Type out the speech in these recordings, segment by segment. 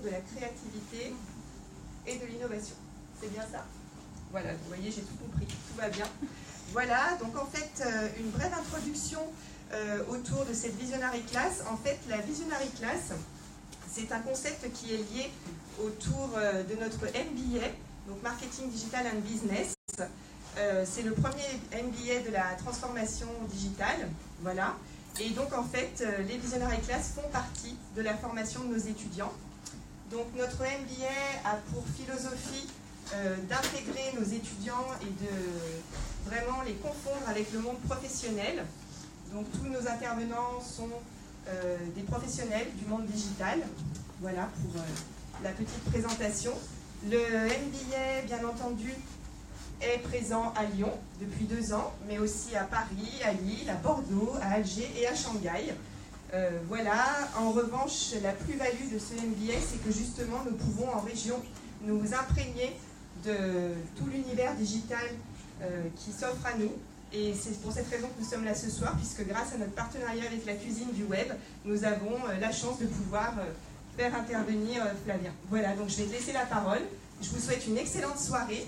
de la créativité et de l'innovation. C'est bien ça? Voilà, vous voyez, j'ai tout compris, tout va bien. Voilà, donc en fait, une brève introduction autour de cette Visionary Class. En fait, la Visionary Class, c'est un concept qui est lié autour de notre MBA, donc Marketing Digital and Business. C'est le premier MBA de la transformation digitale, voilà. Et donc en fait, les Visionary Class font partie de la formation de nos étudiants. Donc notre MBA a pour philosophie d'intégrer nos étudiants et de vraiment les confondre avec le monde professionnel. Donc tous nos intervenants sont des professionnels du monde digital. Voilà pour la petite présentation. Le MBA, bien entendu, est présent à Lyon depuis 2 ans, mais aussi à Paris, à Lille, à Bordeaux, à Alger et à Shanghai. Voilà, en revanche, la plus-value de ce MBA, c'est que justement, nous pouvons en région nous imprégner de tout l'univers digital qui s'offre à nous. Et c'est pour cette raison que nous sommes là ce soir, puisque grâce à notre partenariat avec la cuisine du web, nous avons la chance de pouvoir faire intervenir Flavien. Voilà, donc je vais te laisser la parole. Je vous souhaite une excellente soirée.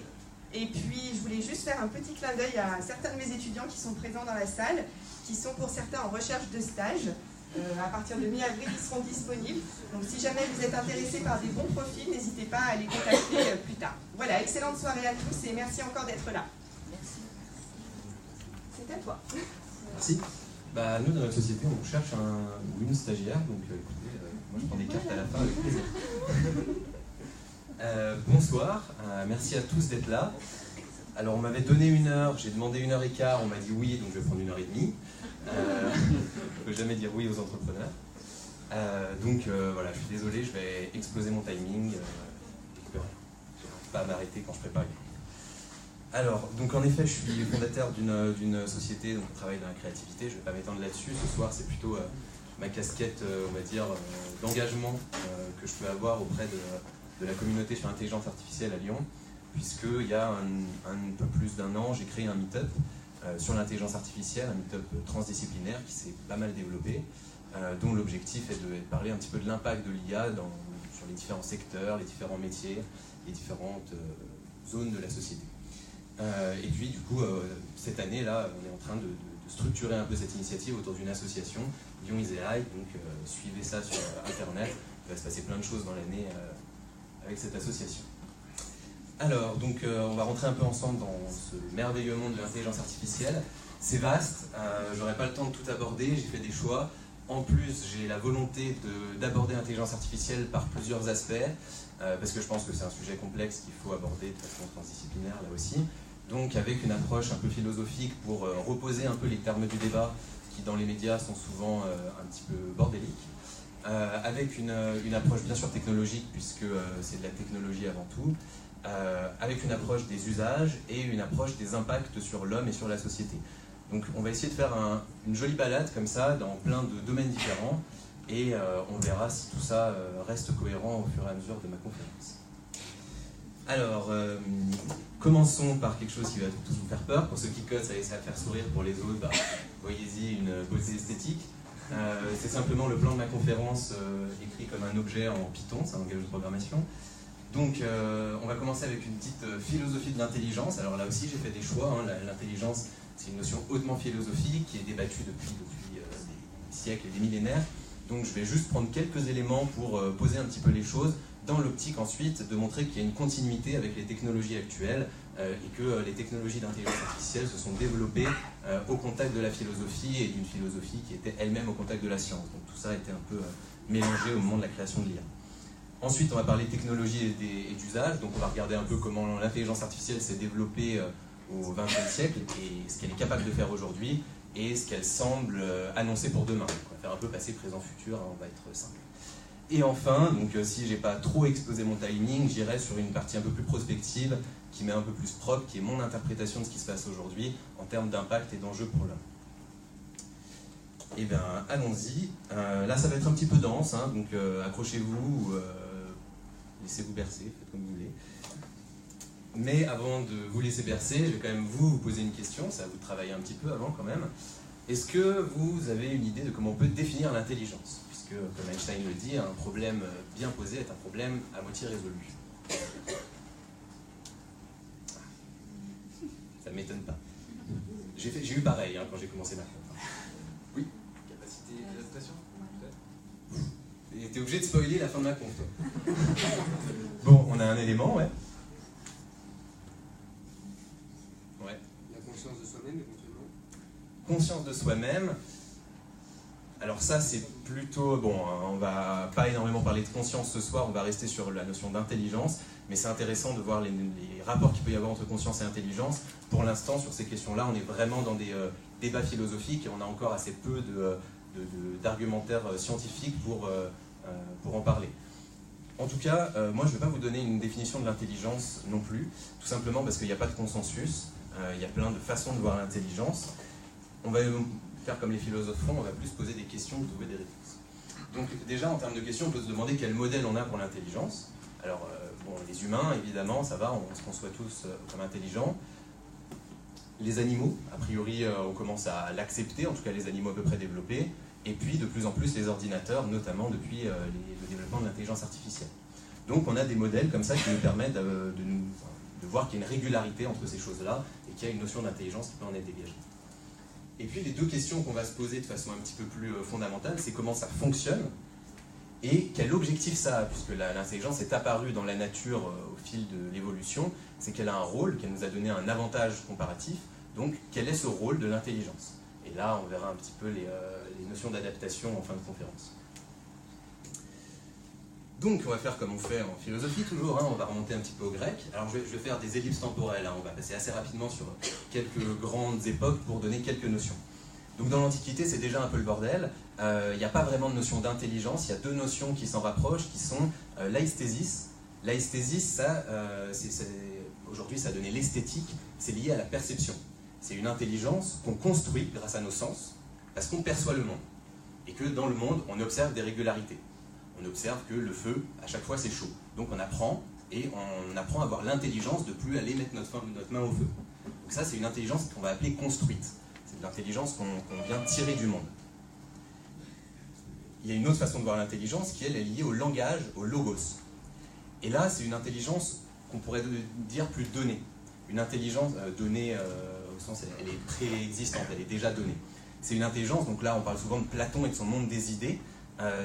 Et puis, je voulais juste faire un petit clin d'œil à certains de mes étudiants qui sont présents dans la salle, qui sont pour certains en recherche de stage. À partir de mi-avril, ils seront disponibles. Donc, si jamais vous êtes intéressés par des bons profils, n'hésitez pas à les contacter plus tard. Voilà, excellente soirée à tous et merci encore d'être là. Merci. C'est à toi. Merci. Nous, dans notre société, on cherche un ou une stagiaire. Donc, écoutez, moi, je prends des cartes à la fin avec plaisir. Bonsoir, merci à tous d'être là. Alors on m'avait donné 1 heure, j'ai demandé 1h15, on m'a dit oui, donc je vais prendre 1h30. On ne peut jamais dire oui aux entrepreneurs. Voilà, je suis désolé, je vais exploser mon timing. Je ne vais pas m'arrêter quand je prépare. Alors, donc en effet, je suis fondateur d'une société donc, qui travaille dans la créativité. Je ne vais pas m'étendre là-dessus. Ce soir, c'est plutôt ma casquette, on va dire, d'engagement que je peux avoir auprès de la communauté sur l'intelligence artificielle à Lyon, puisqu'il y a un peu plus d'1 an, j'ai créé un meet-up sur l'intelligence artificielle, un meet-up transdisciplinaire qui s'est pas mal développé, dont l'objectif est de parler un petit peu de l'impact de l'IA sur les différents secteurs, les différents métiers, les différentes zones de la société. Et puis du coup, cette année-là, on est en train de structurer un peu cette initiative autour d'une association, Lyon is AI, donc suivez ça sur Internet, il va se passer plein de choses dans l'année avec cette association. Alors, donc, on va rentrer un peu ensemble dans ce merveilleux monde de l'intelligence artificielle. C'est vaste, j'aurais pas le temps de tout aborder, j'ai fait des choix. En plus, j'ai la volonté d'aborder l'intelligence artificielle par plusieurs aspects, parce que je pense que c'est un sujet complexe qu'il faut aborder de façon transdisciplinaire là aussi. Donc, avec une approche un peu philosophique pour reposer un peu les termes du débat qui, dans les médias, sont souvent un petit peu bordéliques. Avec une approche bien sûr technologique, puisque c'est de la technologie avant tout, avec une approche des usages et une approche des impacts sur l'homme et sur la société. Donc on va essayer de faire une jolie balade comme ça dans plein de domaines différents et on verra si tout ça reste cohérent au fur et à mesure de ma conférence. Alors, commençons par quelque chose qui va tous vous faire peur. Pour ceux qui codent, ça va faire sourire. Pour les autres, voyez-y une beauté esthétique. C'est simplement le plan de ma conférence écrit comme un objet en Python, c'est un langage de programmation. Donc on va commencer avec une petite philosophie de l'intelligence. Alors là aussi j'ai fait des choix, l'intelligence c'est une notion hautement philosophique qui est débattue depuis des siècles et des millénaires. Donc je vais juste prendre quelques éléments pour poser un petit peu les choses, dans l'optique ensuite de montrer qu'il y a une continuité avec les technologies actuelles et que les technologies d'intelligence artificielle se sont développées au contact de la philosophie et d'une philosophie qui était elle-même au contact de la science. Donc tout ça a été un peu mélangé au moment de la création de l'IA. Ensuite, on va parler technologie et d'usage. Donc on va regarder un peu comment l'intelligence artificielle s'est développée au XXe siècle et ce qu'elle est capable de faire aujourd'hui et ce qu'elle semble annoncer pour demain. On va faire un peu passé, présent, futur, hein, on va être simple. Et enfin, donc, si j'ai pas trop exposé mon timing, j'irai sur une partie un peu plus prospective, qui m'est un peu plus propre, qui est mon interprétation de ce qui se passe aujourd'hui en termes d'impact et d'enjeux pour l'homme. Eh bien, allons-y. Là, ça va être un petit peu dense, hein, donc accrochez-vous, laissez-vous bercer, faites comme vous voulez. Mais avant de vous laisser bercer, je vais quand même vous poser une question, ça va vous travailler un petit peu avant quand même. Est-ce que vous avez une idée de comment on peut définir l'intelligence ? Puisque puisque, comme Einstein le dit, un problème bien posé est un problème à moitié résolu. Ça ne m'étonne pas. J'ai eu pareil quand j'ai commencé ma conf. Oui. Capacité d'adaptation, peut-être. T'es obligé de spoiler la fin de ma conf, toi. Bon, on a un élément, ouais. Ouais. La conscience de soi-même, éventuellement. Conscience de soi-même. Alors ça, c'est plutôt... Bon, on va pas énormément parler de conscience ce soir, on va rester sur la notion d'intelligence, mais c'est intéressant de voir les rapports qu'il peut y avoir entre conscience et intelligence. Pour l'instant, sur ces questions-là, on est vraiment dans des débats philosophiques et on a encore assez peu d'argumentaire scientifique pour en parler. En tout cas, moi, je ne vais pas vous donner une définition de l'intelligence non plus, tout simplement parce qu'il n'y a pas de consensus, il y a plein de façons de voir l'intelligence. On va faire comme les philosophes font, on va plus poser des questions que trouver des réponses. Donc déjà, en termes de questions, on peut se demander quel modèle on a pour l'intelligence. Alors, bon, les humains, évidemment, ça va, on se conçoit tous comme intelligents. Les animaux, a priori, on commence à l'accepter, en tout cas les animaux à peu près développés. Et puis, de plus en plus, les ordinateurs, notamment depuis le développement de l'intelligence artificielle. Donc, on a des modèles comme ça qui nous permettent de voir qu'il y a une régularité entre ces choses-là et qu'il y a une notion d'intelligence qui peut en être dégagée. Et puis, les deux questions qu'on va se poser de façon un petit peu plus fondamentale, c'est comment ça fonctionne et quel objectif ça a, puisque l'intelligence est apparue dans la nature au fil de l'évolution, c'est qu'elle a un rôle, qu'elle nous a donné un avantage comparatif. Donc, quel est ce rôle de l'intelligence? Et là, on verra un petit peu les notions d'adaptation en fin de conférence. Donc, on va faire comme on fait en philosophie toujours, on va remonter un petit peu au grec. Alors, je vais faire des ellipses temporelles, on va passer assez rapidement sur quelques grandes époques pour donner quelques notions. Donc, dans l'Antiquité, c'est déjà un peu le bordel. Il n'y a pas vraiment de notion d'intelligence, il y a deux notions qui s'en rapprochent, qui sont l'aïsthésis. L'aïsthésis, aujourd'hui, ça a donné l'esthétique, c'est lié à la perception. C'est une intelligence qu'on construit grâce à nos sens, parce qu'on perçoit le monde. Et que dans le monde, on observe des régularités. On observe que le feu, à chaque fois, c'est chaud. Donc on apprend, et on apprend à avoir l'intelligence de plus aller mettre notre main au feu. Donc ça, c'est une intelligence qu'on va appeler construite. C'est de l'intelligence qu'on vient tirer du monde. Il y a une autre façon de voir l'intelligence qui, elle, est liée au langage, au logos. Et là, c'est une intelligence qu'on pourrait dire plus donnée. Une intelligence donnée, au sens, elle est préexistante, elle est déjà donnée. C'est une intelligence, donc là, on parle souvent de Platon et de son monde des idées.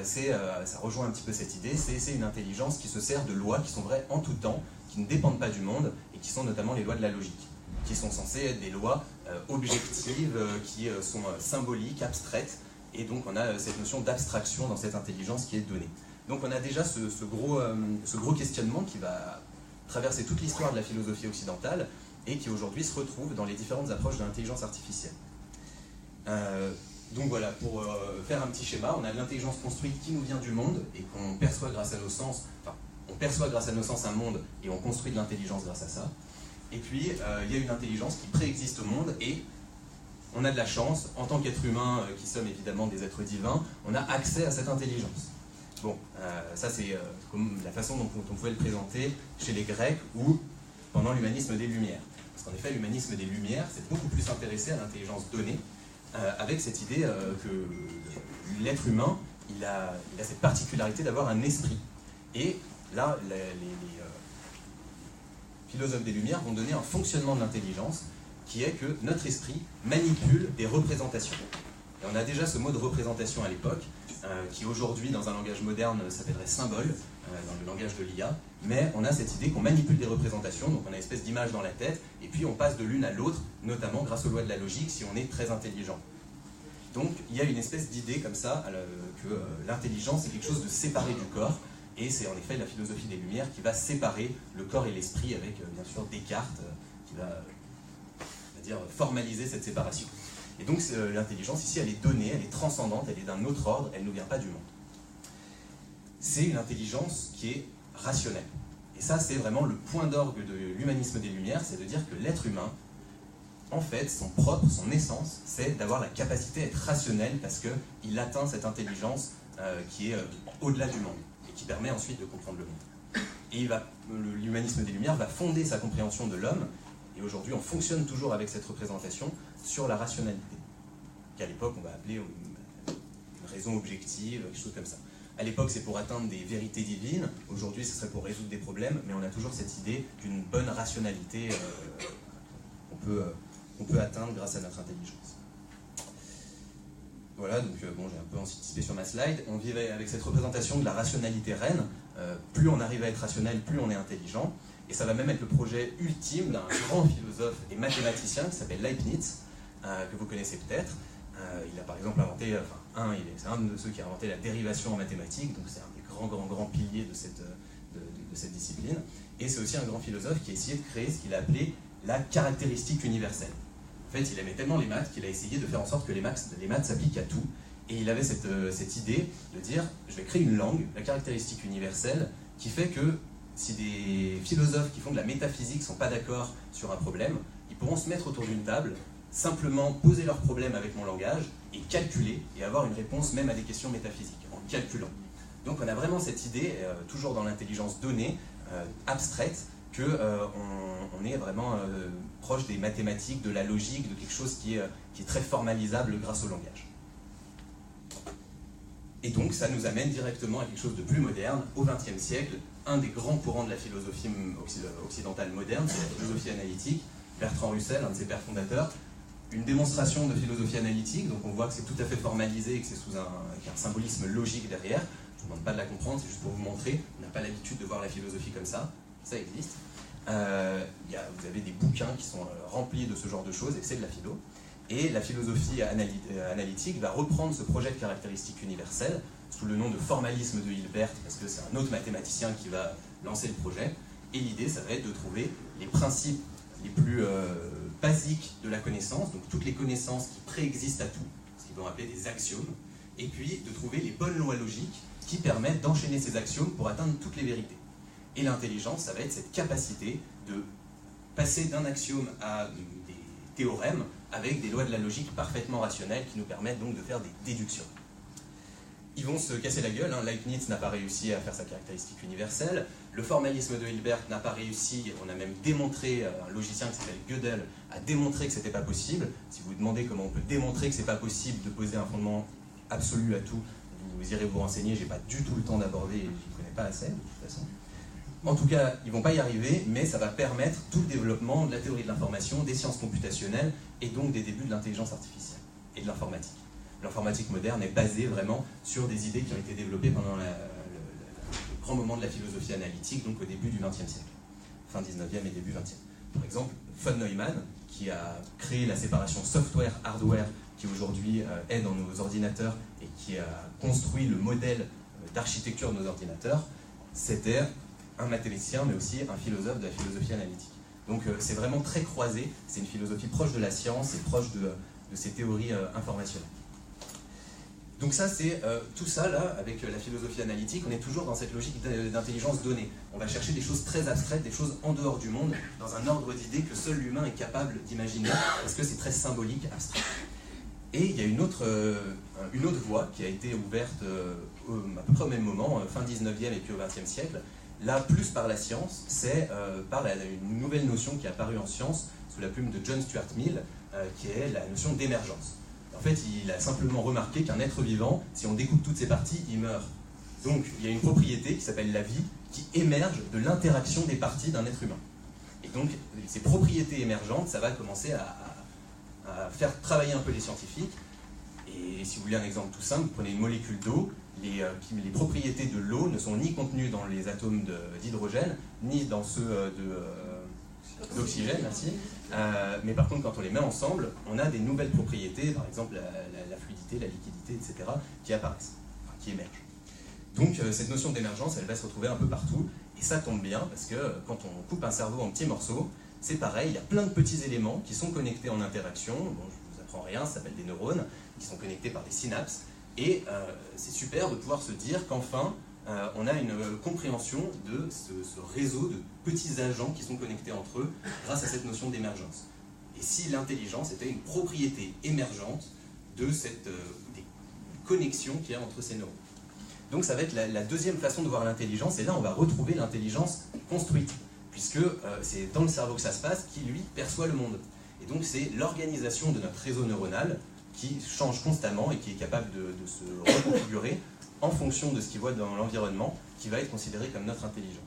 Ça rejoint un petit peu cette idée, c'est une intelligence qui se sert de lois qui sont vraies en tout temps, qui ne dépendent pas du monde, et qui sont notamment les lois de la logique, qui sont censées être des lois objectives, qui sont symboliques, abstraites, et donc on a cette notion d'abstraction dans cette intelligence qui est donnée. Donc on a déjà ce gros questionnement qui va traverser toute l'histoire de la philosophie occidentale, et qui aujourd'hui se retrouve dans les différentes approches de l'intelligence artificielle. Donc voilà, pour faire un petit schéma, on a l'intelligence construite qui nous vient du monde et qu'on perçoit grâce à nos sens. Enfin, on perçoit grâce à nos sens un monde et on construit de l'intelligence grâce à ça. Et puis, il y a une intelligence qui préexiste au monde et on a de la chance, en tant qu'être humain, qui sommes évidemment des êtres divins, on a accès à cette intelligence. Bon, ça c'est comme la façon dont on pouvait le présenter chez les Grecs ou pendant l'humanisme des Lumières. Parce qu'en effet, l'humanisme des Lumières s'est beaucoup plus intéressé à l'intelligence donnée, avec cette idée que l'être humain, il a cette particularité d'avoir un esprit. Et là, les philosophes des Lumières vont donner un fonctionnement de l'intelligence qui est que notre esprit manipule des représentations. Et on a déjà ce mot de représentation à l'époque, qui aujourd'hui, dans un langage moderne, s'appellerait symbole, dans le langage de l'IA, mais on a cette idée qu'on manipule des représentations, donc on a une espèce d'image dans la tête, et puis on passe de l'une à l'autre, notamment grâce aux lois de la logique, si on est très intelligent. Donc il y a une espèce d'idée comme ça, que l'intelligence est quelque chose de séparé du corps, et c'est en effet la philosophie des Lumières qui va séparer le corps et l'esprit, avec bien sûr Descartes, qui va dire formaliser cette séparation. Et donc l'intelligence ici, elle est donnée, elle est transcendante, elle est d'un autre ordre, elle ne vient pas du monde. C'est une intelligence qui est rationnelle. Et ça, c'est vraiment le point d'orgue de l'humanisme des Lumières, c'est de dire que l'être humain, en fait, son propre, son essence, c'est d'avoir la capacité à être rationnel parce qu'il atteint cette intelligence qui est au-delà du monde et qui permet ensuite de comprendre le monde. Et l'humanisme des Lumières va fonder sa compréhension de l'homme, et aujourd'hui on fonctionne toujours avec cette représentation sur la rationalité, qu'à l'époque on va appeler une raison objective, quelque chose comme ça. À l'époque, c'est pour atteindre des vérités divines. Aujourd'hui, ce serait pour résoudre des problèmes, mais on a toujours cette idée d'une bonne rationalité qu'on peut atteindre grâce à notre intelligence. Voilà, donc bon, j'ai un peu anticipé sur ma slide. On vivait avec cette représentation de la rationalité reine. Plus on arrive à être rationnel, plus on est intelligent. Et ça va même être le projet ultime d'un grand philosophe et mathématicien qui s'appelle Leibniz, que vous connaissez peut-être. Il a par exemple inventé, c'est un de ceux qui a inventé la dérivation en mathématiques, donc c'est un des grands piliers de cette discipline. Et c'est aussi un grand philosophe qui a essayé de créer ce qu'il a appelé la caractéristique universelle. En fait, il aimait tellement les maths qu'il a essayé de faire en sorte que les maths s'appliquent à tout. Et il avait cette idée de dire, je vais créer une langue, la caractéristique universelle, qui fait que si des philosophes qui font de la métaphysique ne sont pas d'accord sur un problème, ils pourront se mettre autour d'une table, simplement poser leurs problèmes avec mon langage et calculer et avoir une réponse même à des questions métaphysiques, en calculant. Donc on a vraiment cette idée, toujours dans l'intelligence donnée, abstraite, qu'on est vraiment proche des mathématiques, de la logique, de quelque chose qui est très formalisable grâce au langage. Et donc ça nous amène directement à quelque chose de plus moderne, au XXe siècle. Un des grands courants de la philosophie occidentale moderne, c'est la philosophie analytique. Bertrand Russell, un de ses pères fondateurs, une démonstration de philosophie analytique, donc on voit que c'est tout à fait formalisé et que c'est qu'il y a un symbolisme logique derrière. Je ne vous demande pas de la comprendre, c'est juste pour vous montrer. On n'a pas l'habitude de voir la philosophie comme ça existe. Vous avez des bouquins qui sont remplis de ce genre de choses, et c'est de la philo. Et la philosophie analytique va reprendre ce projet de caractéristique universelle sous le nom de formalisme de Hilbert, parce que c'est un autre mathématicien qui va lancer le projet. Et l'idée, ça va être de trouver les principes les plus basiques de la connaissance, donc toutes les connaissances qui préexistent à tout, ce qu'ils vont appeler des axiomes, et puis de trouver les bonnes lois logiques qui permettent d'enchaîner ces axiomes pour atteindre toutes les vérités. Et l'intelligence, ça va être cette capacité de passer d'un axiome à des théorèmes avec des lois de la logique parfaitement rationnelles qui nous permettent donc de faire des déductions. Ils vont se casser la gueule, Leibniz n'a pas réussi à faire sa caractéristique universelle, le formalisme de Hilbert n'a pas réussi, on a même démontré, un logicien qui s'appelle Gödel a démontré que c'était pas possible. Si vous vous demandez comment on peut démontrer que c'est pas possible de poser un fondement absolu à tout, vous irez vous renseigner, j'ai pas du tout le temps d'aborder, je connais pas assez de toute façon. En tout cas, ils ne vont pas y arriver, mais ça va permettre tout le développement de la théorie de l'information, des sciences computationnelles, et donc des débuts de l'intelligence artificielle et de l'informatique. L'informatique moderne est basée vraiment sur des idées qui ont été développées pendant le grand moment de la philosophie analytique, donc au début du XXe siècle, fin 19e et début 20e. Par exemple, von Neumann, qui a créé la séparation software-hardware, qui aujourd'hui est dans nos ordinateurs, et qui a construit le modèle d'architecture de nos ordinateurs, c'était un mathématicien, mais aussi un philosophe de la philosophie analytique. Donc c'est vraiment très croisé, c'est une philosophie proche de la science et proche de ces théories informationnelles. Donc ça, c'est tout ça, là, avec la philosophie analytique, on est toujours dans cette logique d'intelligence donnée. On va chercher des choses très abstraites, des choses en dehors du monde, dans un ordre d'idées que seul l'humain est capable d'imaginer, parce que c'est très symbolique, abstrait. Et il y a une autre voie qui a été ouverte à peu près au même moment, fin 19e et puis au 20e siècle, là, plus par la science, c'est par une nouvelle notion qui est apparue en science, sous la plume de John Stuart Mill, qui est la notion d'émergence. En fait, il a simplement remarqué qu'un être vivant, si on découpe toutes ses parties, il meurt. Donc, il y a une propriété qui s'appelle la vie, qui émerge de l'interaction des parties d'un être humain. Et donc, ces propriétés émergentes, ça va commencer à faire travailler un peu les scientifiques. Et si vous voulez un exemple tout simple, vous prenez une molécule d'eau, les propriétés de l'eau ne sont ni contenues dans les atomes d'hydrogène, ni dans ceux d'oxygène, merci. Mais par contre, quand on les met ensemble, on a des nouvelles propriétés, par exemple la fluidité, la liquidité, etc., qui apparaissent, enfin, qui émergent. Donc cette notion d'émergence, elle va se retrouver un peu partout, et ça tombe bien, parce que quand on coupe un cerveau en petits morceaux, c'est pareil, il y a plein de petits éléments qui sont connectés en interaction, bon, je ne vous apprends rien, ça s'appelle des neurones, qui sont connectés par des synapses, et c'est super de pouvoir se dire qu'enfin, on a une compréhension de ce réseau de petits agents qui sont connectés entre eux grâce à cette notion d'émergence. Et si l'intelligence était une propriété émergente de des connexions qu'il y a entre ces neurones. Donc ça va être la deuxième façon de voir l'intelligence, et là on va retrouver l'intelligence construite, puisque c'est dans le cerveau que ça se passe qui, lui, perçoit le monde. Et donc c'est l'organisation de notre réseau neuronal qui change constamment et qui est capable de se reconfigurer en fonction de ce qu'il voit dans l'environnement, qui va être considéré comme notre intelligence.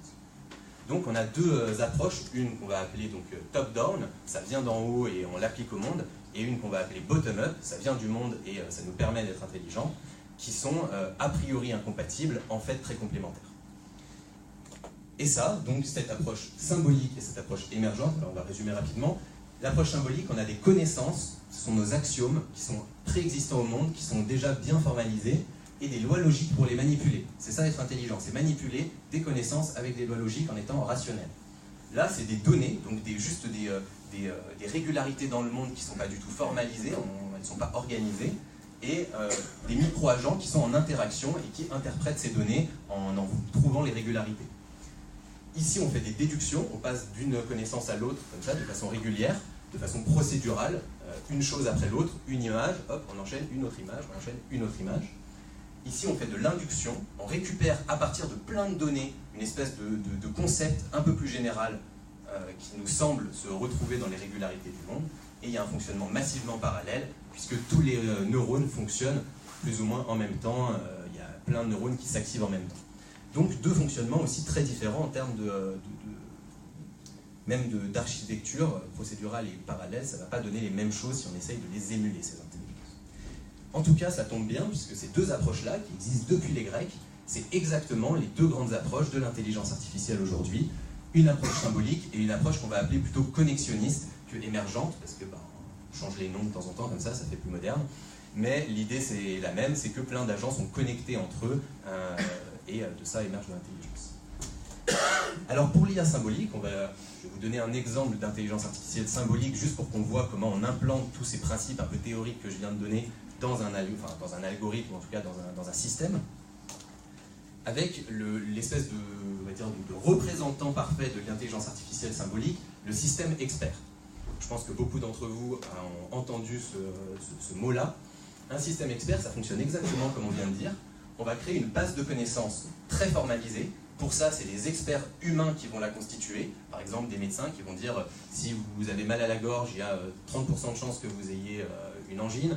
Donc on a deux approches, une qu'on va appeler donc top-down, ça vient d'en haut et on l'applique au monde, et une qu'on va appeler bottom-up, ça vient du monde et ça nous permet d'être intelligents, qui sont a priori incompatibles, en fait très complémentaires. Et ça, donc cette approche symbolique et cette approche émergente, alors on va résumer rapidement. L'approche symbolique, on a des connaissances, ce sont nos axiomes qui sont préexistants au monde, qui sont déjà bien formalisés, et des lois logiques pour les manipuler. C'est ça être intelligent, c'est manipuler des connaissances avec des lois logiques en étant rationnel. Là, c'est des données, donc juste des régularités dans le monde qui ne sont pas du tout formalisées, elles ne sont pas organisées, et des micro-agents qui sont en interaction et qui interprètent ces données en trouvant les régularités. Ici, on fait des déductions, on passe d'une connaissance à l'autre, comme ça, de façon régulière, de façon procédurale, une chose après l'autre, une image, hop, on enchaîne une autre image, on enchaîne une autre image. Ici, on fait de l'induction, on récupère à partir de plein de données une espèce de concept un peu plus général qui nous semble se retrouver dans les régularités du monde, et il y a un fonctionnement massivement parallèle, puisque tous les neurones fonctionnent plus ou moins en même temps, il y a plein de neurones qui s'activent en même temps. Donc deux fonctionnements aussi très différents en termes même d'architecture procédurale et parallèle, ça ne va pas donner les mêmes choses si on essaye de les émuler, ces intelligences. En tout cas, ça tombe bien, puisque ces deux approches-là, qui existent depuis les Grecs, c'est exactement les deux grandes approches de l'intelligence artificielle aujourd'hui, une approche symbolique et une approche qu'on va appeler plutôt connexionniste que émergente, parce que on change les noms de temps en temps, comme ça fait plus moderne, mais l'idée c'est la même, c'est que plein d'agents sont connectés entre eux, et de ça émerge l'intelligence. Alors pour l'IA symbolique, je vais vous donner un exemple d'intelligence artificielle symbolique, juste pour qu'on voit comment on implante tous ces principes un peu théoriques que je viens de donner dans un algorithme, en tout cas dans un système, avec l'espèce de représentant parfait de l'intelligence artificielle symbolique, le système expert. Je pense que beaucoup d'entre vous ont entendu ce mot-là. Un système expert, ça fonctionne exactement comme on vient de dire. On va créer une base de connaissances très formalisée. Pour ça, c'est les experts humains qui vont la constituer. Par exemple, des médecins qui vont dire si vous avez mal à la gorge, il y a 30% de chances que vous ayez une angine,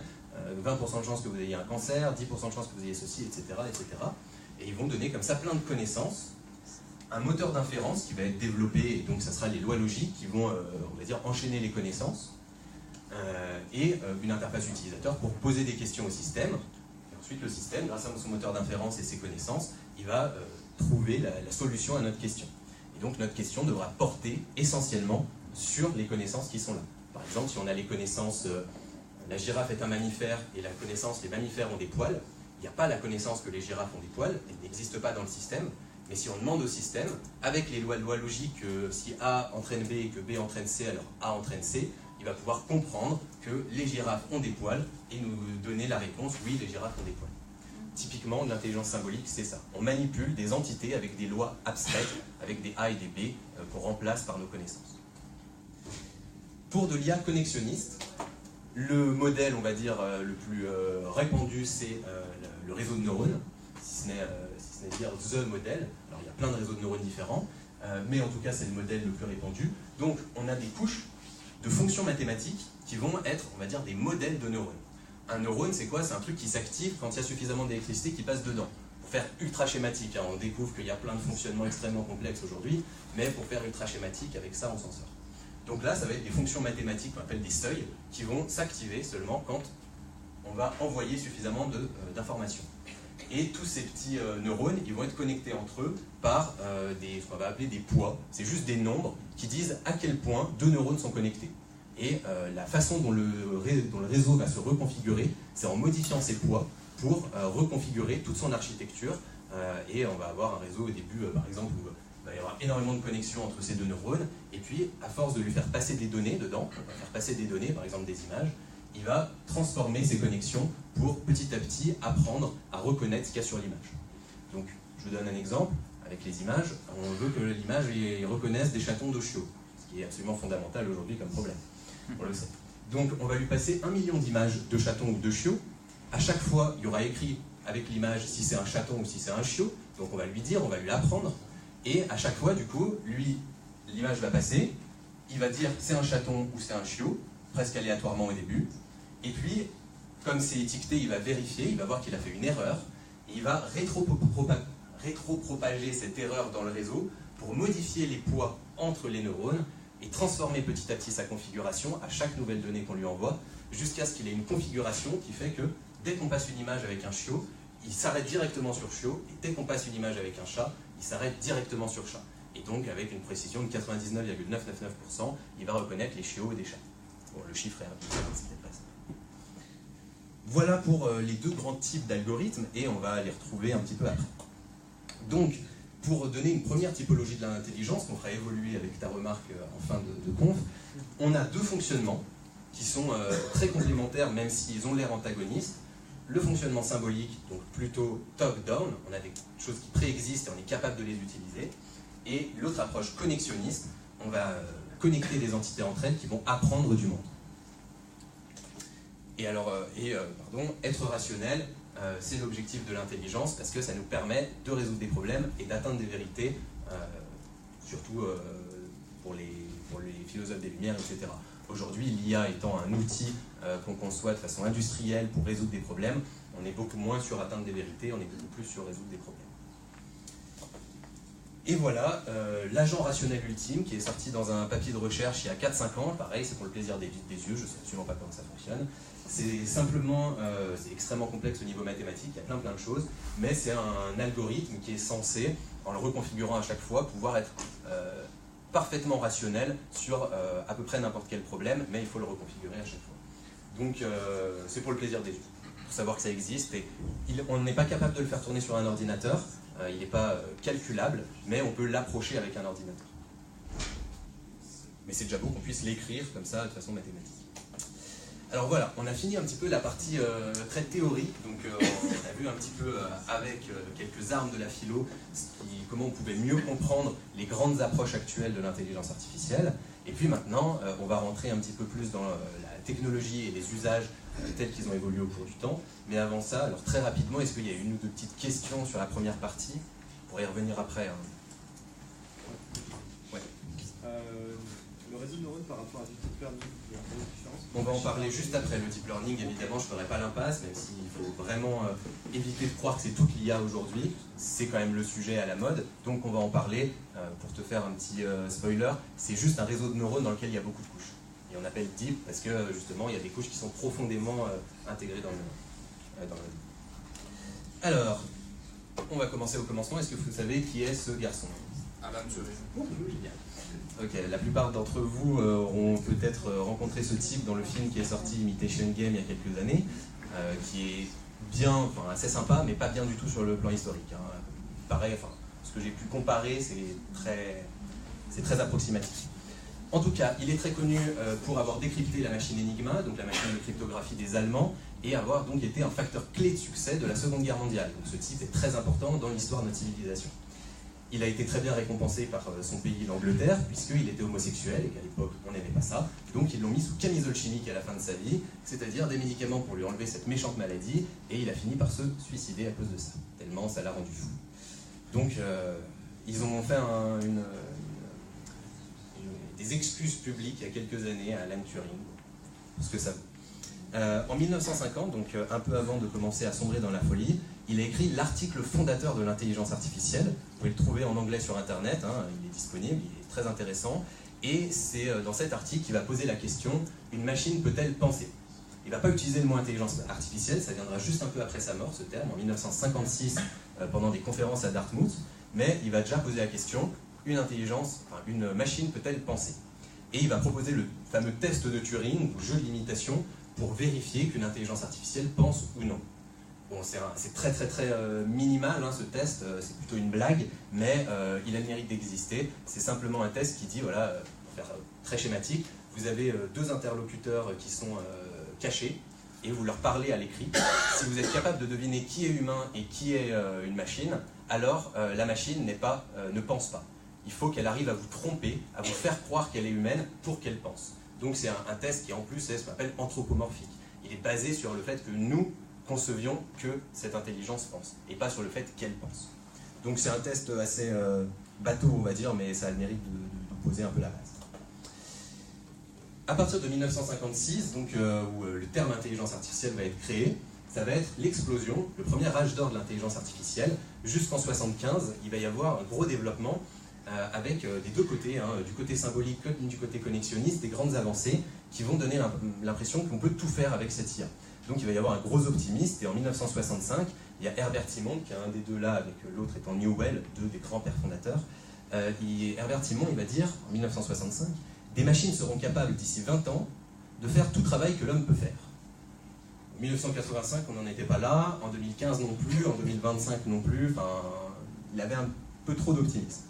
20% de chances que vous ayez un cancer, 10% de chances que vous ayez ceci, etc., etc. Et ils vont donner comme ça plein de connaissances, un moteur d'inférence qui va être développé, et donc ça sera les lois logiques qui vont, on va dire, enchaîner les connaissances, et une interface utilisateur pour poser des questions au système. Et ensuite, le système, grâce à son moteur d'inférence et ses connaissances, il va trouver la solution à notre question. Et donc notre question devra porter essentiellement sur les connaissances qui sont là. Par exemple, si on a les connaissances, la girafe est un mammifère, et la connaissance, les mammifères ont des poils, il n'y a pas la connaissance que les girafes ont des poils, elle n'existe pas dans le système, mais si on demande au système, avec les lois logiques, si A entraîne B et que B entraîne C, alors A entraîne C, il va pouvoir comprendre que les girafes ont des poils et nous donner la réponse, oui, les girafes ont des poils. Typiquement, l'intelligence symbolique, c'est ça. On manipule des entités avec des lois abstraites, avec des A et des B, qu'on remplace par nos connaissances. Pour de l'IA connexionniste, le modèle, on va dire, le plus répandu, c'est le réseau de neurones, si ce n'est dire the modèle. Alors, il y a plein de réseaux de neurones différents, mais en tout cas, c'est le modèle le plus répandu. Donc, on a des couches de fonctions mathématiques qui vont être, on va dire, des modèles de neurones. Un neurone, c'est quoi? C'est un truc qui s'active quand il y a suffisamment d'électricité qui passe dedans. Pour faire ultra schématique, hein, on découvre qu'il y a plein de fonctionnements extrêmement complexes aujourd'hui, mais pour faire ultra schématique, avec ça, on s'en sort. Donc là, ça va être des fonctions mathématiques qu'on appelle des seuils, qui vont s'activer seulement quand on va envoyer suffisamment d'informations. Et tous ces petits neurones, ils vont être connectés entre eux par ce qu'on va appeler des poids. C'est juste des nombres qui disent à quel point deux neurones sont connectés. Et la façon dont le réseau va se reconfigurer, c'est en modifiant ces poids pour reconfigurer toute son architecture. Et on va avoir un réseau au début, par exemple, où il va y avoir énormément de connexions entre ces deux neurones. Et puis, à force de lui faire passer des données dedans, on va faire passer des données, par exemple des images, il va transformer ces connexions pour petit à petit apprendre à reconnaître ce qu'il y a sur l'image. Donc, je vous donne un exemple. Avec les images, on veut que l'image reconnaisse des chatons de chiots, ce qui est absolument fondamental aujourd'hui comme problème. On le sait. Donc, on va lui passer 1 million d'images de chatons ou de chiots. À chaque fois, il y aura écrit avec l'image si c'est un chaton ou si c'est un chiot. Donc, on va lui dire, on va lui apprendre. Et à chaque fois, du coup, l'image va passer. Il va dire c'est un chaton ou c'est un chiot, presque aléatoirement au début. Et puis, comme c'est étiqueté, il va vérifier, il va voir qu'il a fait une erreur, et il va rétropropager cette erreur dans le réseau pour modifier les poids entre les neurones et transformer petit à petit sa configuration à chaque nouvelle donnée qu'on lui envoie, jusqu'à ce qu'il ait une configuration qui fait que dès qu'on passe une image avec un chiot, il s'arrête directement sur chiot, et dès qu'on passe une image avec un chat, il s'arrête directement sur chat. Et donc, avec une précision de 99,999%, il va reconnaître les chiots et des chats. Bon, le chiffre est arbitraire, c'est peut-être pas ça. Voilà pour les deux grands types d'algorithmes, et on va les retrouver un petit peu après. Donc, pour donner une première typologie de l'intelligence, qu'on fera évoluer avec ta remarque en fin de conf, on a deux fonctionnements qui sont très complémentaires, même s'ils ont l'air antagonistes. Le fonctionnement symbolique, donc plutôt top-down, on a des choses qui préexistent et on est capable de les utiliser. Et l'autre approche connexionniste, on va connecter des entités entre elles qui vont apprendre du monde. Et alors, être rationnel, c'est l'objectif de l'intelligence parce que ça nous permet de résoudre des problèmes et d'atteindre des vérités, surtout pour les philosophes des Lumières, etc. Aujourd'hui, l'IA étant un outil qu'on conçoit de façon industrielle pour résoudre des problèmes, on est beaucoup moins sur atteindre des vérités, on est beaucoup plus sur résoudre des problèmes. Et voilà, l'agent rationnel ultime qui est sorti dans un papier de recherche il y a 4-5 ans, pareil, c'est pour le plaisir des yeux, je ne sais absolument pas comment ça fonctionne. C'est simplement, c'est extrêmement complexe au niveau mathématique, il y a plein de choses, mais c'est un algorithme qui est censé, en le reconfigurant à chaque fois, pouvoir être parfaitement rationnel sur à peu près n'importe quel problème, mais il faut le reconfigurer à chaque fois. Donc c'est pour le plaisir des yeux, pour savoir que ça existe, et on n'est pas capable de le faire tourner sur un ordinateur, il n'est pas calculable, mais on peut l'approcher avec un ordinateur. Mais c'est déjà beau qu'on puisse l'écrire comme ça de façon mathématique. Alors voilà, on a fini un petit peu la partie très théorique, donc on a vu un petit peu avec quelques armes de la philo comment on pouvait mieux comprendre les grandes approches actuelles de l'intelligence artificielle. Et puis maintenant, on va rentrer un petit peu plus dans la technologie et les usages tels qu'ils ont évolué au cours du temps. Mais avant ça, alors très rapidement, est-ce qu'il y a une ou deux petites questions sur la première partie? On pourrait y revenir après. Hein. Ouais. Le réseau de neurones par rapport à du deep learning, il y a un peu de différence. On va en parler juste après. Le deep learning, évidemment, je ne ferai pas l'impasse, même s'il faut vraiment éviter de croire que c'est tout qu'il y a aujourd'hui. C'est quand même le sujet à la mode, donc on va en parler. Pour te faire un petit spoiler, c'est juste un réseau de neurones dans lequel il y a beaucoup de couches. Et on appelle deep parce que justement, il y a des couches qui sont profondément intégrées dans le neuron. Alors, on va commencer au commencement. Est-ce que vous savez qui est ce garçon? Alan Turing. Génial. Ok, la plupart d'entre vous auront peut-être rencontré ce type dans le film qui est sorti, Imitation Game, il y a quelques années, qui est bien, enfin assez sympa, mais pas bien du tout sur le plan historique. Hein. Pareil, enfin, ce que j'ai pu comparer, c'est très approximatif. En tout cas, il est très connu pour avoir décrypté la machine Enigma, donc la machine de cryptographie des Allemands, et avoir donc été un facteur clé de succès de la Seconde Guerre mondiale. Donc ce type est très important dans l'histoire de notre civilisation. Il a été très bien récompensé par son pays, l'Angleterre, puisqu'il était homosexuel et qu'à l'époque on n'aimait pas ça. Donc ils l'ont mis sous camisole chimique à la fin de sa vie, c'est-à-dire des médicaments pour lui enlever cette méchante maladie, et il a fini par se suicider à cause de ça, tellement ça l'a rendu fou. Donc ils ont fait des excuses publiques il y a quelques années à Alan Turing, parce que ça vaut. En 1950, donc un peu avant de commencer à sombrer dans la folie, il a écrit l'article fondateur de l'intelligence artificielle. Vous pouvez le trouver en anglais sur Internet, hein, il est disponible, il est très intéressant. Et c'est dans cet article qu'il va poser la question, une machine peut-elle penser? Il ne va pas utiliser le mot intelligence artificielle, ça viendra juste un peu après sa mort, ce terme, en 1956, pendant des conférences à Dartmouth. Mais il va déjà poser la question, une machine peut-elle penser? Et il va proposer le fameux test de Turing, ou jeu de l'imitation, pour vérifier qu'une intelligence artificielle pense ou non. Bon, c'est très minimal hein, ce test, c'est plutôt une blague, mais il a le mérite d'exister. C'est simplement un test qui dit, voilà, pour faire très schématique, vous avez deux interlocuteurs qui sont cachés, et vous leur parlez à l'écrit. Si vous êtes capable de deviner qui est humain et qui est une machine, alors la machine ne pense pas. Il faut qu'elle arrive à vous tromper, à vous faire croire qu'elle est humaine pour qu'elle pense. Donc c'est un test qui en plus est ce qu'on appelle anthropomorphique. Il est basé sur le fait que nous concevions que cette intelligence pense, et pas sur le fait qu'elle pense. Donc c'est un test assez bateau, on va dire, mais ça a le mérite de poser un peu la base. À partir de 1956, donc, où le terme intelligence artificielle va être créé, ça va être l'explosion, le premier âge d'or de l'intelligence artificielle. Jusqu'en 1975, il va y avoir un gros développement avec des deux côtés, hein, du côté symbolique comme du côté connexionniste, des grandes avancées qui vont donner l'impression qu'on peut tout faire avec cette IA. Donc il va y avoir un gros optimiste, et en 1965, il y a Herbert Simon, qui est un des deux là, avec l'autre étant Newell, deux des grands pères fondateurs. Herbert Simon, il va dire, en 1965, des machines seront capables d'ici 20 ans de faire tout travail que l'homme peut faire. En 1985, on n'en était pas là, en 2015 non plus, en 2025 non plus, enfin, il avait un peu trop d'optimisme.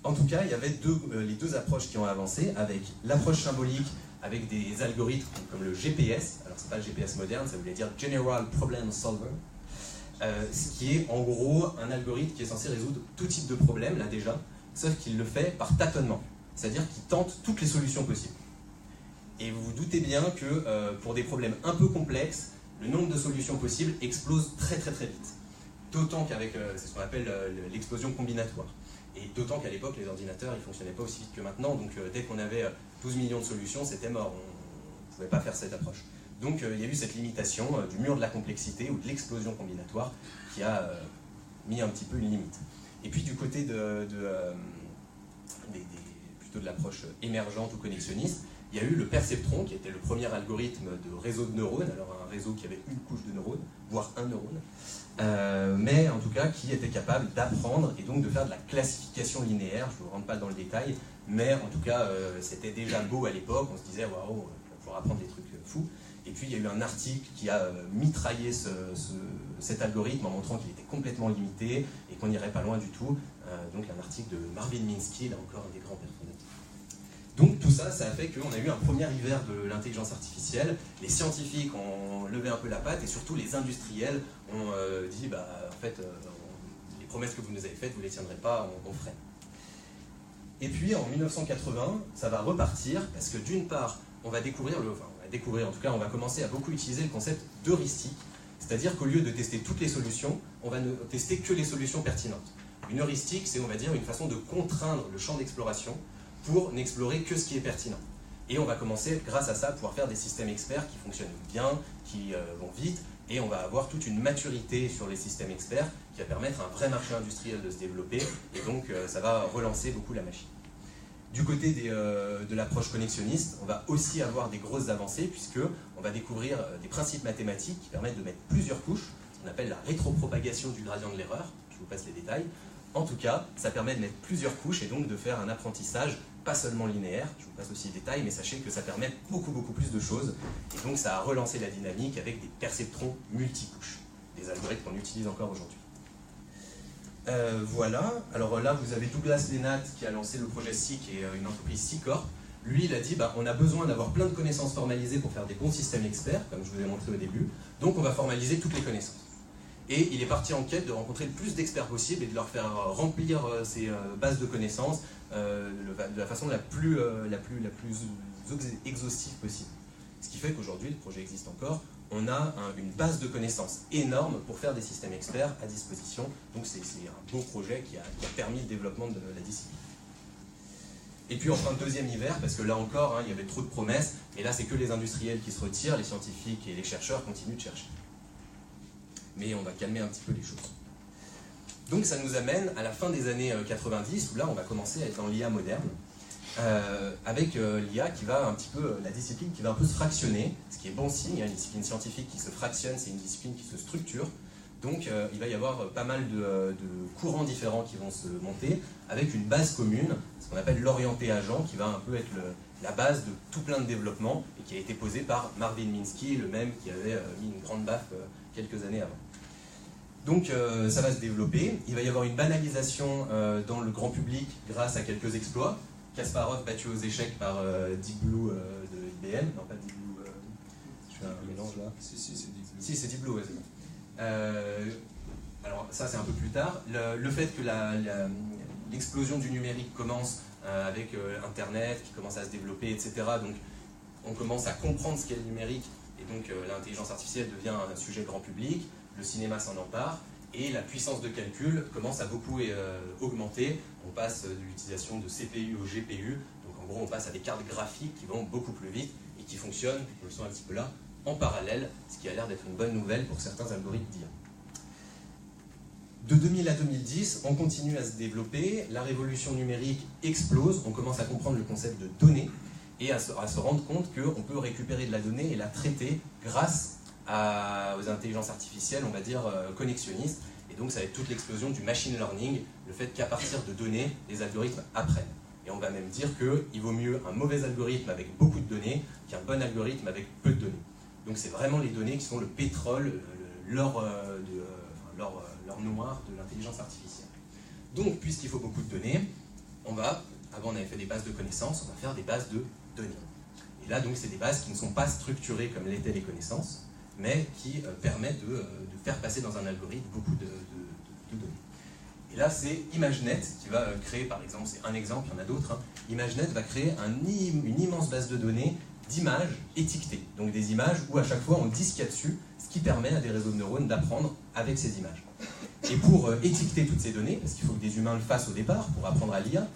En tout cas, il y avait les deux approches qui ont avancé, avec l'approche symbolique, avec des algorithmes comme le GPS, alors c'est pas le GPS moderne, ça voulait dire General Problem Solver, ce qui est en gros un algorithme qui est censé résoudre tout type de problème, là déjà, sauf qu'il le fait par tâtonnement, c'est-à-dire qu'il tente toutes les solutions possibles. Et vous vous doutez bien que pour des problèmes un peu complexes, le nombre de solutions possibles explose très très très vite. D'autant qu'avec, c'est ce qu'on appelle l'explosion combinatoire. Et d'autant qu'à l'époque, les ordinateurs, ils ne fonctionnaient pas aussi vite que maintenant, donc dès qu'on avait 12 millions de solutions, c'était mort, on ne pouvait pas faire cette approche. Donc il y a eu cette limitation du mur de la complexité ou de l'explosion combinatoire qui a mis un petit peu une limite. Et puis du côté plutôt de l'approche émergente ou connexionniste, il y a eu le perceptron, qui était le premier algorithme de réseau de neurones, alors un réseau qui avait une couche de neurones, voire un neurone, mais en tout cas qui était capable d'apprendre et donc de faire de la classification linéaire. Je ne vous rentre pas dans le détail, mais en tout cas c'était déjà beau à l'époque, on se disait waouh, on va pouvoir apprendre des trucs fous. Et puis il y a eu un article qui a mitraillé cet algorithme en montrant qu'il était complètement limité et qu'on n'irait pas loin du tout. Donc un article de Marvin Minsky, là encore un des grands personnages. Donc tout ça, ça a fait qu'on a eu un premier hiver de l'intelligence artificielle. Les scientifiques ont levé un peu la patte et surtout les industriels ont dit bah, en fait, les promesses que vous nous avez faites, vous ne les tiendrez pas, on freine. Et puis en 1980, ça va repartir parce que d'une part, on va découvrir, en tout cas, on va commencer à beaucoup utiliser le concept d'heuristique, c'est-à-dire qu'au lieu de tester toutes les solutions, on va ne tester que les solutions pertinentes. Une heuristique, c'est, on va dire, une façon de contraindre le champ d'exploration pour n'explorer que ce qui est pertinent. Et on va commencer, grâce à ça, à pouvoir faire des systèmes experts qui fonctionnent bien, qui vont vite, et on va avoir toute une maturité sur les systèmes experts qui va permettre à un vrai marché industriel de se développer, et donc ça va relancer beaucoup la machine. Du côté de l'approche connexionniste, on va aussi avoir des grosses avancées, puisqu'on va découvrir des principes mathématiques qui permettent de mettre plusieurs couches, ce qu'on appelle la rétropropagation du gradient de l'erreur. Je vous passe les détails. En tout cas, ça permet de mettre plusieurs couches et donc de faire un apprentissage pas seulement linéaire, je vous passe aussi les détails, mais sachez que ça permet beaucoup plus de choses. Et donc ça a relancé la dynamique avec des perceptrons multicouches, des algorithmes qu'on utilise encore aujourd'hui. Voilà, alors là vous avez Douglas Lennart qui a lancé le projet SIC et une entreprise SICORP. Lui il a dit bah, on a besoin d'avoir plein de connaissances formalisées pour faire des bons systèmes experts, comme je vous ai montré au début, donc on va formaliser toutes les connaissances. Et il est parti en quête de rencontrer le plus d'experts possible et de leur faire remplir ces bases de connaissances de la façon la plus exhaustive possible. Ce qui fait qu'aujourd'hui, le projet existe encore, on a une base de connaissances énorme pour faire des systèmes experts à disposition. Donc c'est un beau projet qui a permis le développement de la discipline. Et puis enfin, deuxième hiver, parce que là encore, il y avait trop de promesses, et là c'est que les industriels qui se retirent, les scientifiques et les chercheurs continuent de chercher. Mais on va calmer un petit peu les choses. Donc ça nous amène à la fin des années 90, où là on va commencer à être dans l'IA moderne, avec l'IA qui va un petit peu, la discipline qui va un peu se fractionner, ce qui est bon signe, une discipline scientifique qui se fractionne, c'est une discipline qui se structure. Donc il va y avoir pas mal de courants différents qui vont se monter, avec une base commune, ce qu'on appelle l'orienté agent, qui va un peu être la base de tout plein de développement, et qui a été posé par Marvin Minsky, le même qui avait mis une grande baffe quelques années avant. Donc ça va se développer, il va y avoir une banalisation dans le grand public grâce à quelques exploits. Kasparov battu aux échecs par Deep Blue de IBM, non pas Deep Blue, je fais un mélange là. Si, c'est Deep Blue. Si, c'est Deep Blue, ouais, c'est bon. Alors ça c'est un peu plus tard. Le fait que l'explosion du numérique commence avec Internet qui commence à se développer, etc. Donc on commence à comprendre ce qu'est le numérique et donc l'intelligence artificielle devient un sujet grand public, le cinéma s'en empare et la puissance de calcul commence à beaucoup augmenter. On passe de l'utilisation de CPU au GPU, donc En gros, on passe à des cartes graphiques qui vont beaucoup plus vite et qui fonctionnent, on le sent un petit peu là, en parallèle, ce qui a l'air d'être une bonne nouvelle pour certains algorithmes d'IA. De 2000 à 2010, on continue à se développer, la révolution numérique explose, on commence à comprendre le concept de données et à se rendre compte qu'on peut récupérer de la donnée et la traiter grâce aux intelligences artificielles, on va dire, connexionnistes. Et donc ça va être toute l'explosion du machine learning, le fait qu'à partir de données, les algorithmes apprennent. Et on va même dire qu'il vaut mieux un mauvais algorithme avec beaucoup de données qu'un bon algorithme avec peu de données. Donc c'est vraiment les données qui sont le pétrole, l'or noir de l'intelligence artificielle. Donc puisqu'il faut beaucoup de données, avant on avait fait des bases de connaissances, on va faire des bases de données. Et là donc c'est des bases qui ne sont pas structurées comme l'étaient les connaissances, mais qui permettent de faire passer dans un algorithme beaucoup de données. Et là, c'est ImageNet qui va créer, par exemple, c'est un exemple, il y en a d'autres, hein. ImageNet va créer une immense base de données d'images étiquetées. Donc des images où à chaque fois on dit ce qu'il y a dessus, ce qui permet à des réseaux de neurones d'apprendre avec ces images. Et pour étiqueter toutes ces données, parce qu'il faut que des humains le fassent au départ pour apprendre à lire,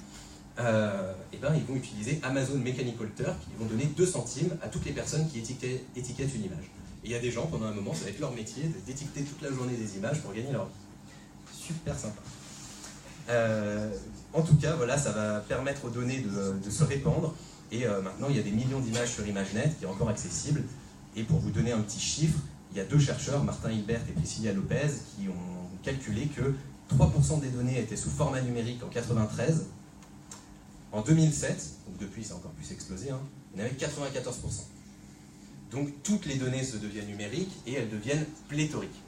ils vont utiliser Amazon Mechanical Turk, qui vont donner 2 centimes à toutes les personnes qui étiquettent une image. Et il y a des gens, pendant un moment, ça va être leur métier, d'étiqueter toute la journée des images pour gagner leur vie. Super sympa. En tout cas, voilà, ça va permettre aux données de se répandre. Et maintenant, il y a des millions d'images sur ImageNet qui est encore accessible. Et pour vous donner un petit chiffre, il y a 2 chercheurs, Martin Hilbert et Priscilla Lopez, qui ont calculé que 3% des données étaient sous format numérique en 1993. En 2007, donc depuis ça a encore plus explosé, hein, il y en avait 94%. Donc toutes les données se deviennent numériques et elles deviennent pléthoriques.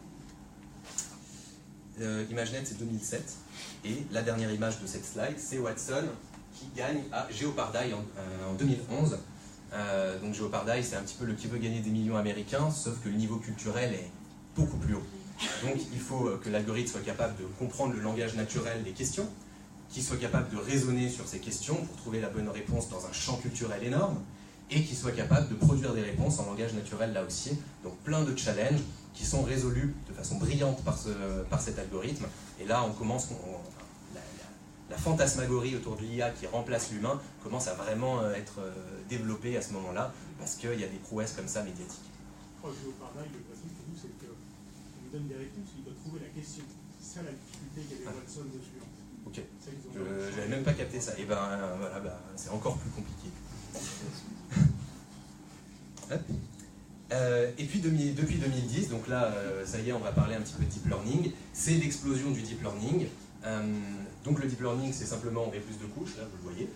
ImageNet c'est 2007 et la dernière image de cette slide c'est Watson qui gagne à Jeopardy en 2011. Donc Jeopardy c'est un petit peu le qui veut gagner des millions américains, sauf que le niveau culturel est beaucoup plus haut. Donc il faut que l'algorithme soit capable de comprendre le langage naturel des questions, qu'il soit capable de raisonner sur ces questions pour trouver la bonne réponse dans un champ culturel énorme, et qu'il soit capable de produire des réponses en langage naturel là aussi. Donc plein de challenges qui sont résolus de façon brillante par cet algorithme. Et là, on commence, la fantasmagorie autour de l'IA qui remplace l'humain commence à vraiment être développée à ce moment-là, parce qu'il y a des prouesses comme ça médiatiques. Le principe pour nous, c'est qu'on nous donne des réponses, il doit trouver la question. C'est ça la difficulté qu'il y avait Watson dessus. Ok, je n'avais même pas capté ça. Et voilà, c'est encore plus compliqué. Et puis depuis 2010, donc là, ça y est, on va parler un petit peu de deep learning. C'est l'explosion du deep learning. Donc le deep learning, c'est simplement on met plus de couches, là, vous le voyez.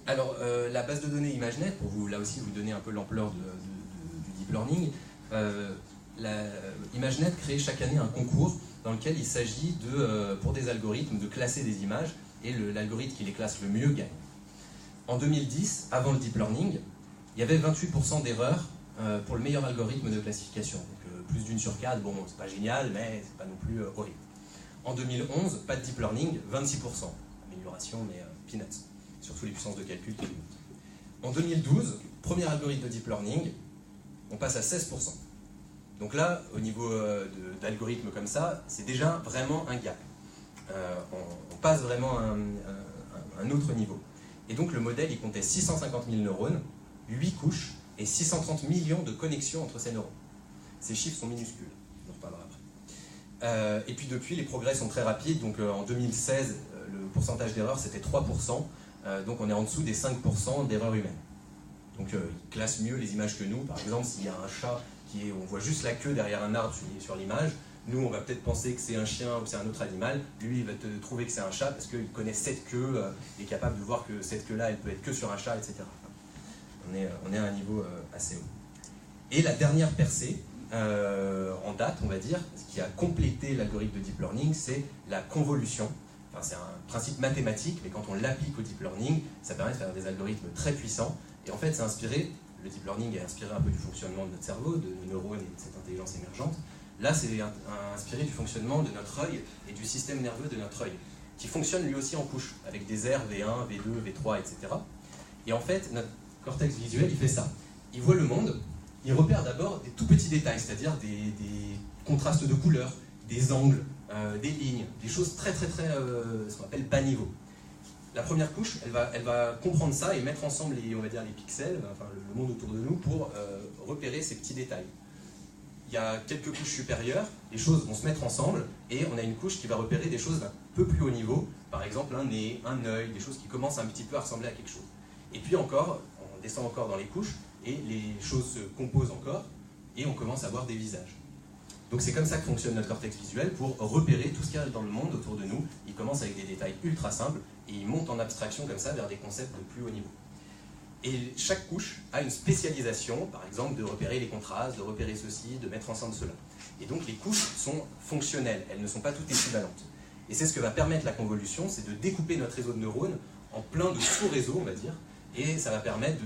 Alors, la base de données ImageNet, pour vous, là aussi, vous donner un peu l'ampleur du deep learning, ImageNet crée chaque année un concours dans lequel il s'agit pour des algorithmes de classer des images, et l'algorithme qui les classe le mieux gagne. En 2010, avant le deep learning, il y avait 28% d'erreurs pour le meilleur algorithme de classification. Donc plus d'une sur 4, bon, c'est pas génial, mais c'est pas non plus horrible. En 2011, pas de deep learning, 26%. Amélioration, mais peanuts. Surtout les puissances de calcul qui montent. En 2012, premier algorithme de deep learning, on passe à 16%. Donc là, au niveau d'algorithmes comme ça, c'est déjà vraiment un gap. On passe vraiment à un autre niveau. Et donc le modèle, il comptait 650 000 neurones, 8 couches et 630 millions de connexions entre ces neurones. Ces chiffres sont minuscules, on en reparlera après. Et puis depuis, les progrès sont très rapides. Donc en 2016, le pourcentage d'erreurs c'était 3%, donc on est en dessous des 5% d'erreurs humaines. Donc il classe mieux les images que nous. Par exemple, s'il y a un chat on voit juste la queue derrière un arbre sur l'image, nous on va peut-être penser que c'est un chien ou que c'est un autre animal, lui il va te trouver que c'est un chat parce qu'il connaît cette queue, il est capable de voir que cette queue-là elle peut être que sur un chat, etc. On est à un niveau assez haut. Et la dernière percée, en date on va dire, ce qui a complété l'algorithme de deep learning, c'est la convolution. Enfin, c'est un principe mathématique, mais quand on l'applique au deep learning, ça permet de faire des algorithmes très puissants. Et en fait, c'est inspiré, le deep learning est inspiré un peu du fonctionnement de notre cerveau, de nos neurones et de cette intelligence émergente. Là, c'est inspiré du fonctionnement de notre œil et du système nerveux de notre œil, qui fonctionne lui aussi en couches, avec des aires V1, V2, V3, etc. Et en fait, notre cortex visuel, il fait ça. Il voit le monde, il repère d'abord des tout petits détails, c'est-à-dire des contrastes de couleurs, des angles, des lignes, des choses très, ce qu'on appelle bas niveau. la première couche, elle va comprendre ça et mettre ensemble on va dire les pixels, enfin le monde autour de nous, pour repérer ces petits détails. Il y a quelques couches supérieures, les choses vont se mettre ensemble, et on a une couche qui va repérer des choses d'un peu plus haut niveau, par exemple un nez, un œil, des choses qui commencent un petit peu à ressembler à quelque chose. Et puis encore, on descend encore dans les couches, et les choses se composent encore, et on commence à voir des visages. Donc c'est comme ça que fonctionne notre cortex visuel, pour repérer tout ce qu'il y a dans le monde autour de nous. Il commence avec des détails ultra simples, et il monte en abstraction comme ça vers des concepts de plus haut niveau. Et chaque couche a une spécialisation, par exemple de repérer les contrastes, de repérer ceci, de mettre ensemble cela. Et donc les couches sont fonctionnelles, elles ne sont pas toutes équivalentes. Et c'est ce que va permettre la convolution, c'est de découper notre réseau de neurones en plein de sous-réseaux, on va dire, et ça va permettre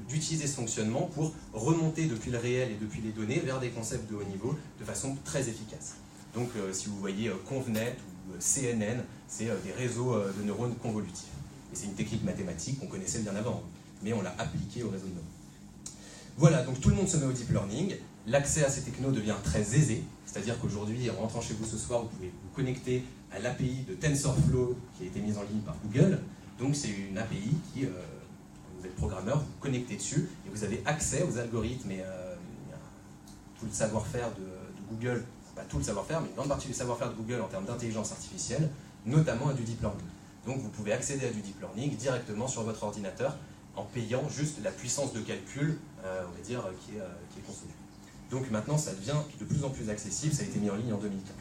d'utiliser ce fonctionnement pour remonter depuis le réel et depuis les données vers des concepts de haut niveau de façon très efficace. Donc si vous voyez ConvNet ou CNN, c'est des réseaux de neurones convolutifs. Et c'est une technique mathématique qu'on connaissait bien avant, mais on l'a appliquée au réseau de neurones. Voilà, donc tout le monde se met au deep learning, l'accès à ces technos devient très aisé, c'est-à-dire qu'aujourd'hui, en rentrant chez vous ce soir, vous pouvez vous connecter à l'API de TensorFlow qui a été mise en ligne par Google. Donc c'est une API qui, vous êtes programmeur, vous vous connectez dessus et vous avez accès aux algorithmes et tout le savoir-faire de Google, pas tout le savoir-faire, mais une grande partie du savoir-faire de Google en termes d'intelligence artificielle, notamment à du deep learning. Donc vous pouvez accéder à du deep learning directement sur votre ordinateur en payant juste la puissance de calcul, on va dire, qui est consommée. Donc maintenant, ça devient de plus en plus accessible, ça a été mis en ligne en 2015.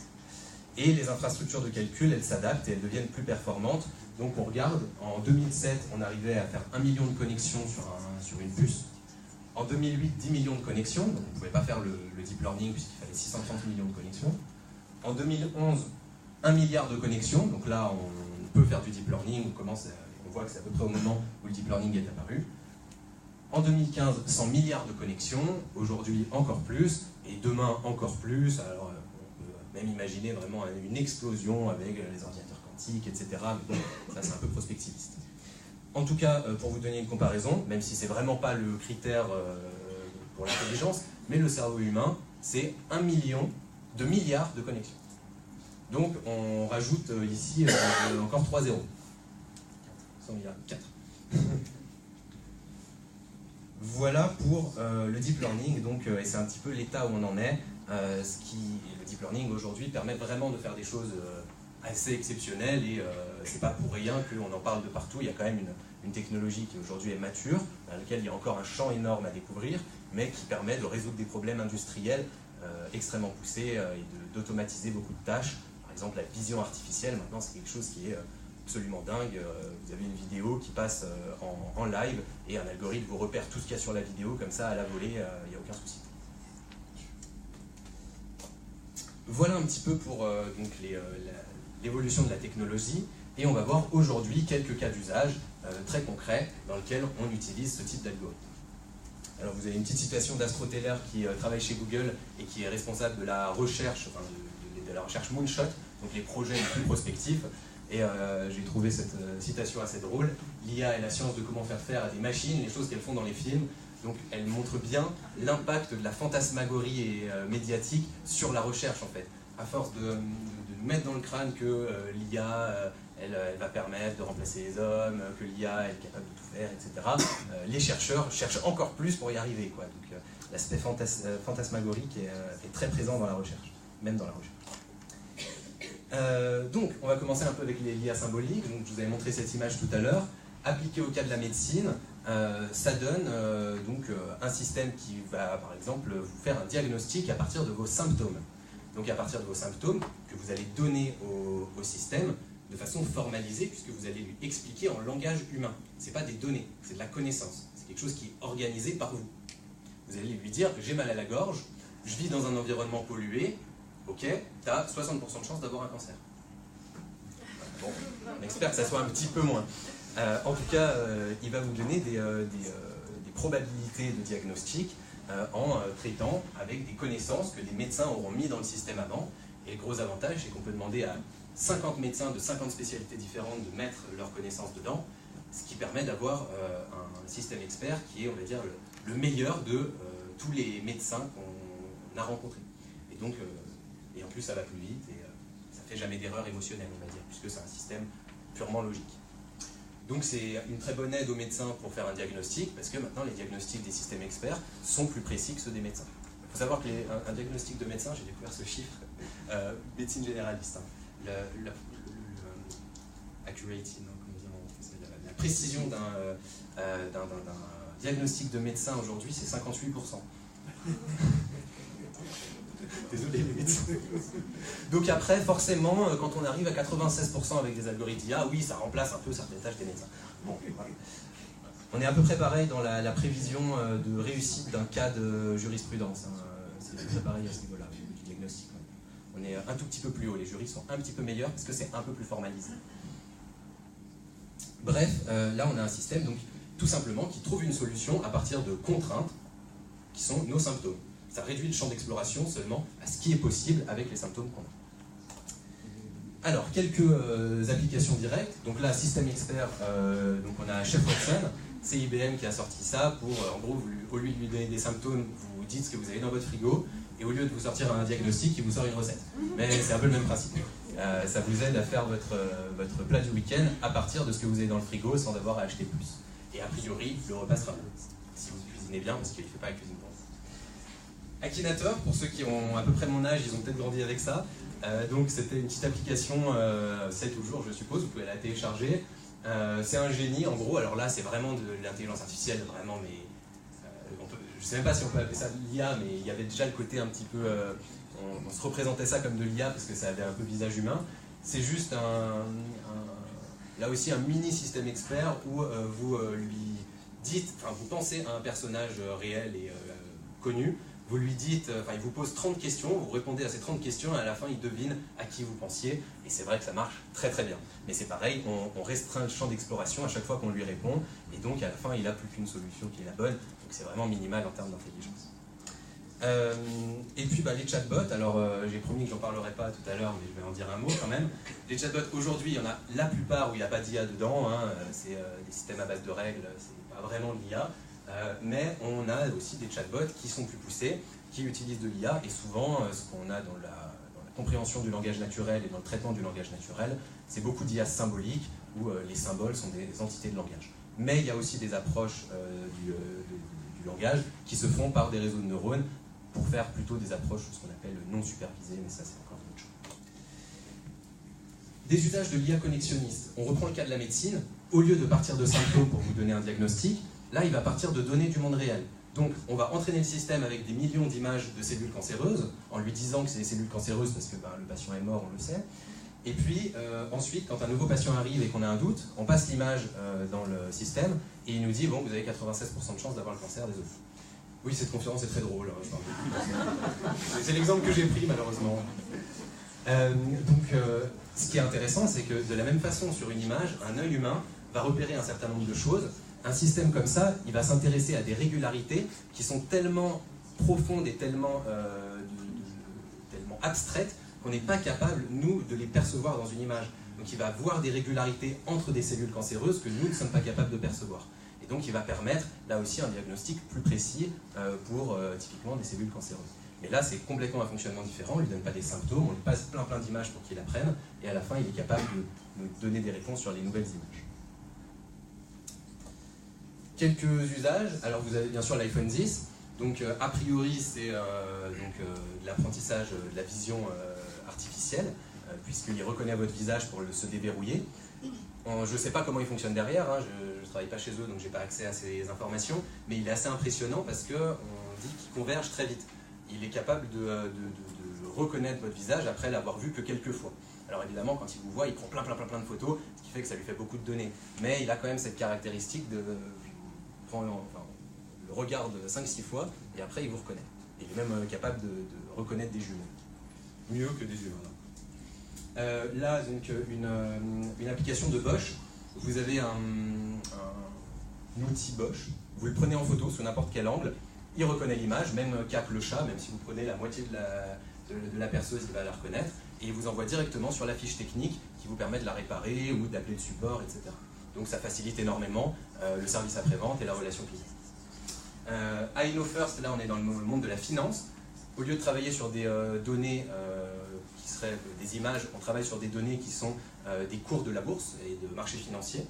Et les infrastructures de calcul, elles s'adaptent et elles deviennent plus performantes. Donc on regarde, en 2007, on arrivait à faire 1 million de connexions sur une puce. En 2008, 10 millions de connexions, donc on ne pouvait pas faire le deep learning puisqu'il fallait 630 millions de connexions. En 2011, 1 milliard de connexions, donc là on peut faire du deep learning, on voit que c'est à peu près au moment où le deep learning est apparu. En 2015, 100 milliards de connexions, aujourd'hui encore plus, et demain encore plus. Alors on peut même imaginer vraiment une explosion avec les ordinateurs quantiques, etc. Mais bon, ça c'est un peu prospectiviste. En tout cas, pour vous donner une comparaison, même si c'est vraiment pas le critère pour l'intelligence, mais le cerveau humain, c'est 1 million de milliards de connexions. Donc on rajoute ici encore 3 zéros. 100 milliards, 4. Voilà pour le deep learning, donc, et c'est un petit peu l'état où on en est. Le deep learning aujourd'hui permet vraiment de faire des choses assez exceptionnelles et c'est pas pour rien qu'on en parle de partout. Il y a quand même une technologie qui aujourd'hui est mature, dans laquelle il y a encore un champ énorme à découvrir, mais qui permet de résoudre des problèmes industriels extrêmement poussés et d'automatiser beaucoup de tâches. Par exemple, la vision artificielle, maintenant, c'est quelque chose qui est absolument dingue. Vous avez une vidéo qui passe en live et un algorithme vous repère tout ce qu'il y a sur la vidéo, comme ça, à la volée, il n'y a aucun souci. Voilà un petit peu pour donc l'évolution de la technologie, et on va voir aujourd'hui quelques cas d'usage très concrets dans lesquels on utilise ce type d'algorithme. Alors vous avez une petite citation d'Astroteller qui travaille chez Google et qui est responsable de la recherche, enfin de la recherche Moonshot, donc les projets les plus prospectifs. Et j'ai trouvé cette citation assez drôle. L'IA est la science de comment faire à des machines les choses qu'elles font dans les films. Donc elle montre bien l'impact de la fantasmagorie médiatique sur la recherche en fait. À force de nous mettre dans le crâne que l'IA elle va permettre de remplacer les hommes, que l'IA est capable de tout faire, etc. Les chercheurs cherchent encore plus pour y arriver, quoi. Donc l'aspect fantasmagorique est très présent dans la recherche, même dans la recherche. Donc, on va commencer un peu avec les l'IA symboliques. Donc, je vous avais montré cette image tout à l'heure. Appliqué au cas de la médecine, ça donne un système qui va, par exemple, vous faire un diagnostic à partir de vos symptômes. Donc, à partir de vos symptômes que vous allez donner au système de façon formalisée, puisque vous allez lui expliquer en langage humain. Ce n'est pas des données, c'est de la connaissance. C'est quelque chose qui est organisé par vous. Vous allez lui dire, j'ai mal à la gorge, je vis dans un environnement pollué, ok, tu as 60% de chance d'avoir un cancer. Bon, on espère que ça soit un petit peu moins. En tout cas, il va vous donner des probabilités de diagnostic en traitant avec des connaissances que des médecins auront mis dans le système avant. Et le gros avantage, c'est qu'on peut demander à 50 médecins de 50 spécialités différentes de mettre leurs connaissances dedans, ce qui permet d'avoir un système expert qui est, on va dire, le meilleur de tous les médecins qu'on a rencontrés. Et donc, et en plus, ça va plus vite et ça fait jamais d'erreur émotionnelle, on va dire, puisque c'est un système purement logique. Donc c'est une très bonne aide aux médecins pour faire un diagnostic, parce que maintenant les diagnostics des systèmes experts sont plus précis que ceux des médecins. Il faut savoir qu'un diagnostic de médecin, j'ai découvert ce chiffre, médecine généraliste, hein, accuracy, non, comment dire en français, la précision d'un diagnostic de médecin aujourd'hui, c'est 58%. Désolé les médecins. Donc après, forcément, quand on arrive à 96% avec des algorithmes d'IA, oui, ça remplace un peu certaines tâches des médecins. Bon, voilà. On est à peu près pareil dans la prévision de réussite d'un cas de jurisprudence. Hein. C'est très pareil à ce niveau-là, du diagnostic. On est un tout petit peu plus haut, les jurys sont un petit peu meilleurs parce que c'est un peu plus formalisé. Bref, là on a un système donc, tout simplement qui trouve une solution à partir de contraintes qui sont nos symptômes. Ça réduit le champ d'exploration seulement à ce qui est possible avec les symptômes qu'on a. Alors, quelques applications directes. Donc là, système expert, donc on a Chef Watson, c'est IBM qui a sorti ça pour, en gros, au lieu de lui donner des symptômes, vous dites ce que vous avez dans votre frigo, et au lieu de vous sortir un diagnostic, il vous sort une recette. Mais c'est un peu le même principe. Ça vous aide à faire votre plat du week-end à partir de ce que vous avez dans le frigo sans avoir à acheter plus. Et a priori, le repas sera bon, si vous cuisinez bien, parce qu'il ne fait pas la cuisine pour vous. Akinator, pour ceux qui ont à peu près mon âge, ils ont peut-être grandi avec ça. Donc c'était une petite application, c'est toujours je suppose, vous pouvez la télécharger. C'est un génie en gros, alors là c'est vraiment de l'intelligence artificielle, vraiment, mais je ne sais même pas si on peut appeler ça de l'IA, mais il y avait déjà le côté un petit peu, on se représentait ça comme de l'IA parce que ça avait un peu visage humain. C'est juste là aussi un mini système expert où vous lui dites, enfin vous pensez à un personnage réel et connu, vous lui dites, enfin il vous pose 30 questions, vous répondez à ces 30 questions et à la fin il devine à qui vous pensiez et c'est vrai que ça marche très très bien. Mais c'est pareil, on restreint le champ d'exploration à chaque fois qu'on lui répond et donc à la fin il n'a plus qu'une solution qui est la bonne, donc c'est vraiment minimal en termes d'intelligence. Et puis les chatbots, alors j'ai promis que j'en parlerai pas tout à l'heure mais je vais en dire un mot quand même. Les chatbots aujourd'hui, il y en a la plupart où il n'y a pas d'IA dedans, hein, c'est des systèmes à base de règles, c'est pas vraiment de l'IA. Mais on a aussi des chatbots qui sont plus poussés, qui utilisent de l'IA, et souvent, ce qu'on a dans la compréhension du langage naturel et dans le traitement du langage naturel, c'est beaucoup d'IA symbolique, où les symboles sont des entités de langage. Mais il y a aussi des approches du langage qui se font par des réseaux de neurones, pour faire plutôt des approches, ce qu'on appelle non supervisées, mais ça c'est encore autre chose. Des usages de l'IA connexionniste. On reprend le cas de la médecine, au lieu de partir de symptômes pour vous donner un diagnostic, là, il va partir de données du monde réel. Donc, on va entraîner le système avec des millions d'images de cellules cancéreuses, en lui disant que c'est des cellules cancéreuses parce que le patient est mort, on le sait. Et puis, ensuite, quand un nouveau patient arrive et qu'on a un doute, on passe l'image dans le système et il nous dit, bon, vous avez 96% de chance d'avoir le cancer des os. Oui, cette conférence est très drôle. Hein, c'est l'exemple que j'ai pris, malheureusement. Ce qui est intéressant, c'est que de la même façon, sur une image, un œil humain va repérer un certain nombre de choses. Un système comme ça, il va s'intéresser à des régularités qui sont tellement profondes et tellement abstraites qu'on n'est pas capable, nous, de les percevoir dans une image. Donc il va voir des régularités entre des cellules cancéreuses que nous ne sommes pas capables de percevoir. Et donc il va permettre, là aussi, un diagnostic plus précis pour, typiquement, des cellules cancéreuses. Mais là, c'est complètement un fonctionnement différent, on ne lui donne pas des symptômes, on lui passe plein d'images pour qu'il apprenne, et à la fin, il est capable de nous donner des réponses sur les nouvelles images. Quelques usages, alors vous avez bien sûr l'iPhone 10, donc a priori c'est de l'apprentissage de la vision artificielle, puisqu'il reconnaît votre visage pour se déverrouiller. Je ne sais pas comment il fonctionne derrière, hein, je ne travaille pas chez eux donc je n'ai pas accès à ces informations, mais il est assez impressionnant parce qu'on dit qu'il converge très vite. Il est capable de reconnaître votre visage après l'avoir vu que quelques fois. Alors évidemment, quand il vous voit, il prend plein de photos, ce qui fait que ça lui fait beaucoup de données. Mais il a quand même cette caractéristique de le regarde 5-6 fois et après il vous reconnaît. Il est même capable de reconnaître des jumeaux. Mieux que des humains. Là, donc, une application de Bosch. Vous avez un outil Bosch. Vous le prenez en photo sous n'importe quel angle. Il reconnaît l'image, même cap le chat, même si vous prenez la moitié de la perceuse, il va la reconnaître. Et il vous envoie directement sur la fiche technique qui vous permet de la réparer ou d'appeler le support, etc. Donc ça facilite énormément le service après-vente et la relation client. I Know First, là on est dans le monde de la finance. Au lieu de travailler sur des données qui seraient des images, on travaille sur des données qui sont des cours de la bourse et de marchés financiers.